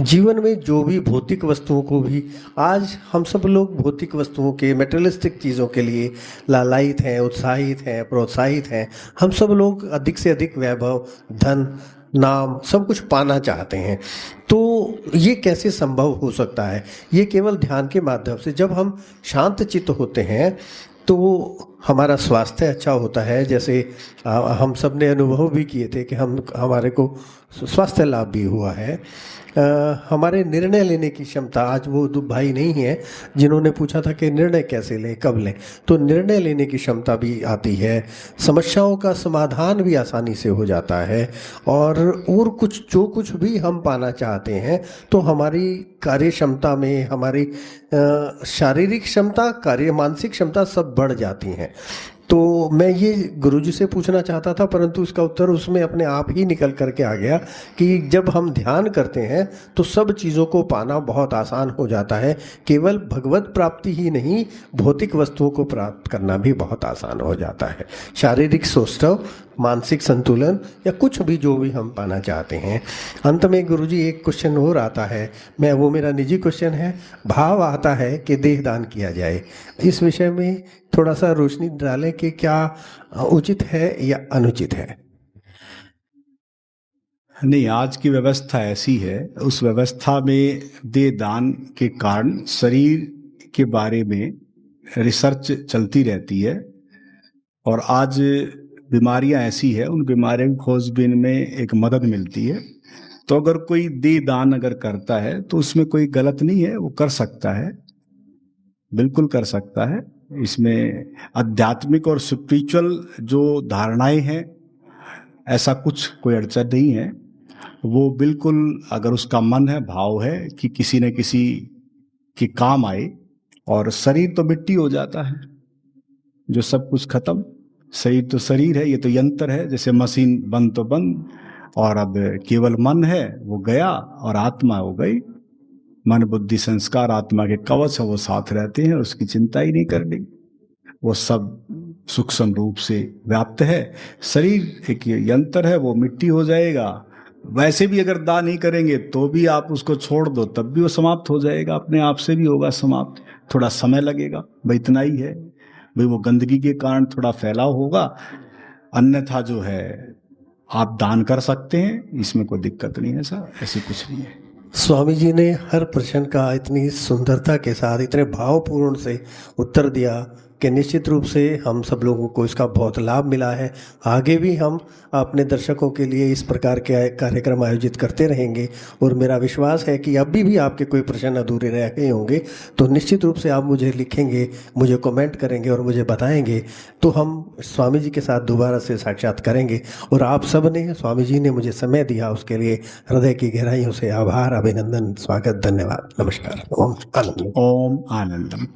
S1: जीवन में जो भी भौतिक वस्तुओं को भी, आज हम सब लोग भौतिक वस्तुओं के, मेटेरियलिस्टिक चीज़ों के लिए लालायित हैं, उत्साहित हैं, प्रोत्साहित हैं। हम सब लोग अधिक से अधिक वैभव, धन, नाम, सब कुछ पाना चाहते हैं। तो ये कैसे संभव हो सकता है? ये केवल ध्यान के माध्यम से। जब हम शांत चित्त होते हैं तो हमारा स्वास्थ्य अच्छा होता है। जैसे हम सब ने अनुभव भी किए थे कि हमारे को स्वास्थ्य लाभ भी हुआ है। हमारे निर्णय लेने की क्षमता, आज वो दो भाई नहीं है जिन्होंने पूछा था कि निर्णय कैसे लें, कब लें, तो निर्णय लेने की क्षमता भी आती है। समस्याओं का समाधान भी आसानी से हो जाता है। और कुछ जो कुछ भी हम पाना चाहते हैं तो हमारी कार्य क्षमता में, हमारी शारीरिक क्षमता, कार्य मानसिक क्षमता सब बढ़ जाती हैं। तो मैं ये गुरुजी से पूछना चाहता था, परंतु उसका उत्तर उसमें अपने आप ही निकल करके आ गया कि जब हम ध्यान करते हैं तो सब चीज़ों को पाना बहुत आसान हो जाता है। केवल भगवत प्राप्ति ही नहीं, भौतिक वस्तुओं को प्राप्त करना भी बहुत आसान हो जाता है। शारीरिक सौष्ठव, मानसिक संतुलन या कुछ भी जो भी हम पाना चाहते हैं। अंत में गुरुजी एक क्वेश्चन और आता है, वो मेरा निजी क्वेश्चन है। भाव आता है कि देह दान किया जाए, इस विषय में थोड़ा सा रोशनी डालें कि क्या उचित है या अनुचित है?
S2: नहीं, आज की व्यवस्था ऐसी है, उस व्यवस्था में देह दान के कारण शरीर के बारे में रिसर्च चलती रहती है। और आज बीमारियां ऐसी है, उन बीमारियों की खोजबीन में एक मदद मिलती है। तो अगर कोई देह दान अगर करता है तो उसमें कोई गलत नहीं है, वो कर सकता है, बिल्कुल कर सकता है। इसमें आध्यात्मिक और स्पिरिचुअल जो धारणाएं हैं, ऐसा कुछ कोई अड़चन नहीं है। वो बिल्कुल, अगर उसका मन है, भाव है कि किसी न किसी के काम आए। और शरीर तो मिट्टी हो जाता है, जो सब कुछ खत्म। शरीर तो शरीर है, ये तो यंत्र है। जैसे मशीन बंद तो बंद, और अब केवल मन है, वो गया, और आत्मा हो गई। मन बुद्धि संस्कार आत्मा के कवच है, वो साथ रहते हैं, उसकी चिंता ही नहीं करनी। वो सब सूक्ष्म रूप से व्याप्त है। शरीर एक यंत्र है, वो मिट्टी हो जाएगा। वैसे भी अगर दान नहीं करेंगे तो भी आप उसको छोड़ दो, तब भी वो समाप्त हो जाएगा, अपने आप से भी होगा समाप्त। थोड़ा समय लगेगा, भाई इतना ही है। भाई वो गंदगी के कारण थोड़ा फैलाव होगा, अन्यथा जो है आप दान कर सकते हैं, इसमें कोई दिक्कत नहीं है सर, ऐसी कुछ नहीं है।
S1: स्वामी जी ने हर प्रश्न का इतनी सुंदरता के साथ, इतने भावपूर्ण से उत्तर दिया कि निश्चित रूप से हम सब लोगों को इसका बहुत लाभ मिला है। आगे भी हम अपने दर्शकों के लिए इस प्रकार के कार्यक्रम आयोजित करते रहेंगे और मेरा विश्वास है कि अभी भी आपके कोई प्रश्न अधूरे रह गए होंगे तो निश्चित रूप से आप मुझे लिखेंगे, मुझे कमेंट करेंगे और मुझे बताएंगे, तो हम स्वामी जी के साथ दोबारा से साक्षात करेंगे। और आप सब ने, स्वामी जी ने मुझे समय दिया, उसके लिए हृदय की गहराइयों से आभार, अभिनंदन, स्वागत, धन्यवाद, नमस्कार। ओम आनंद।
S2: ओम आनंदम।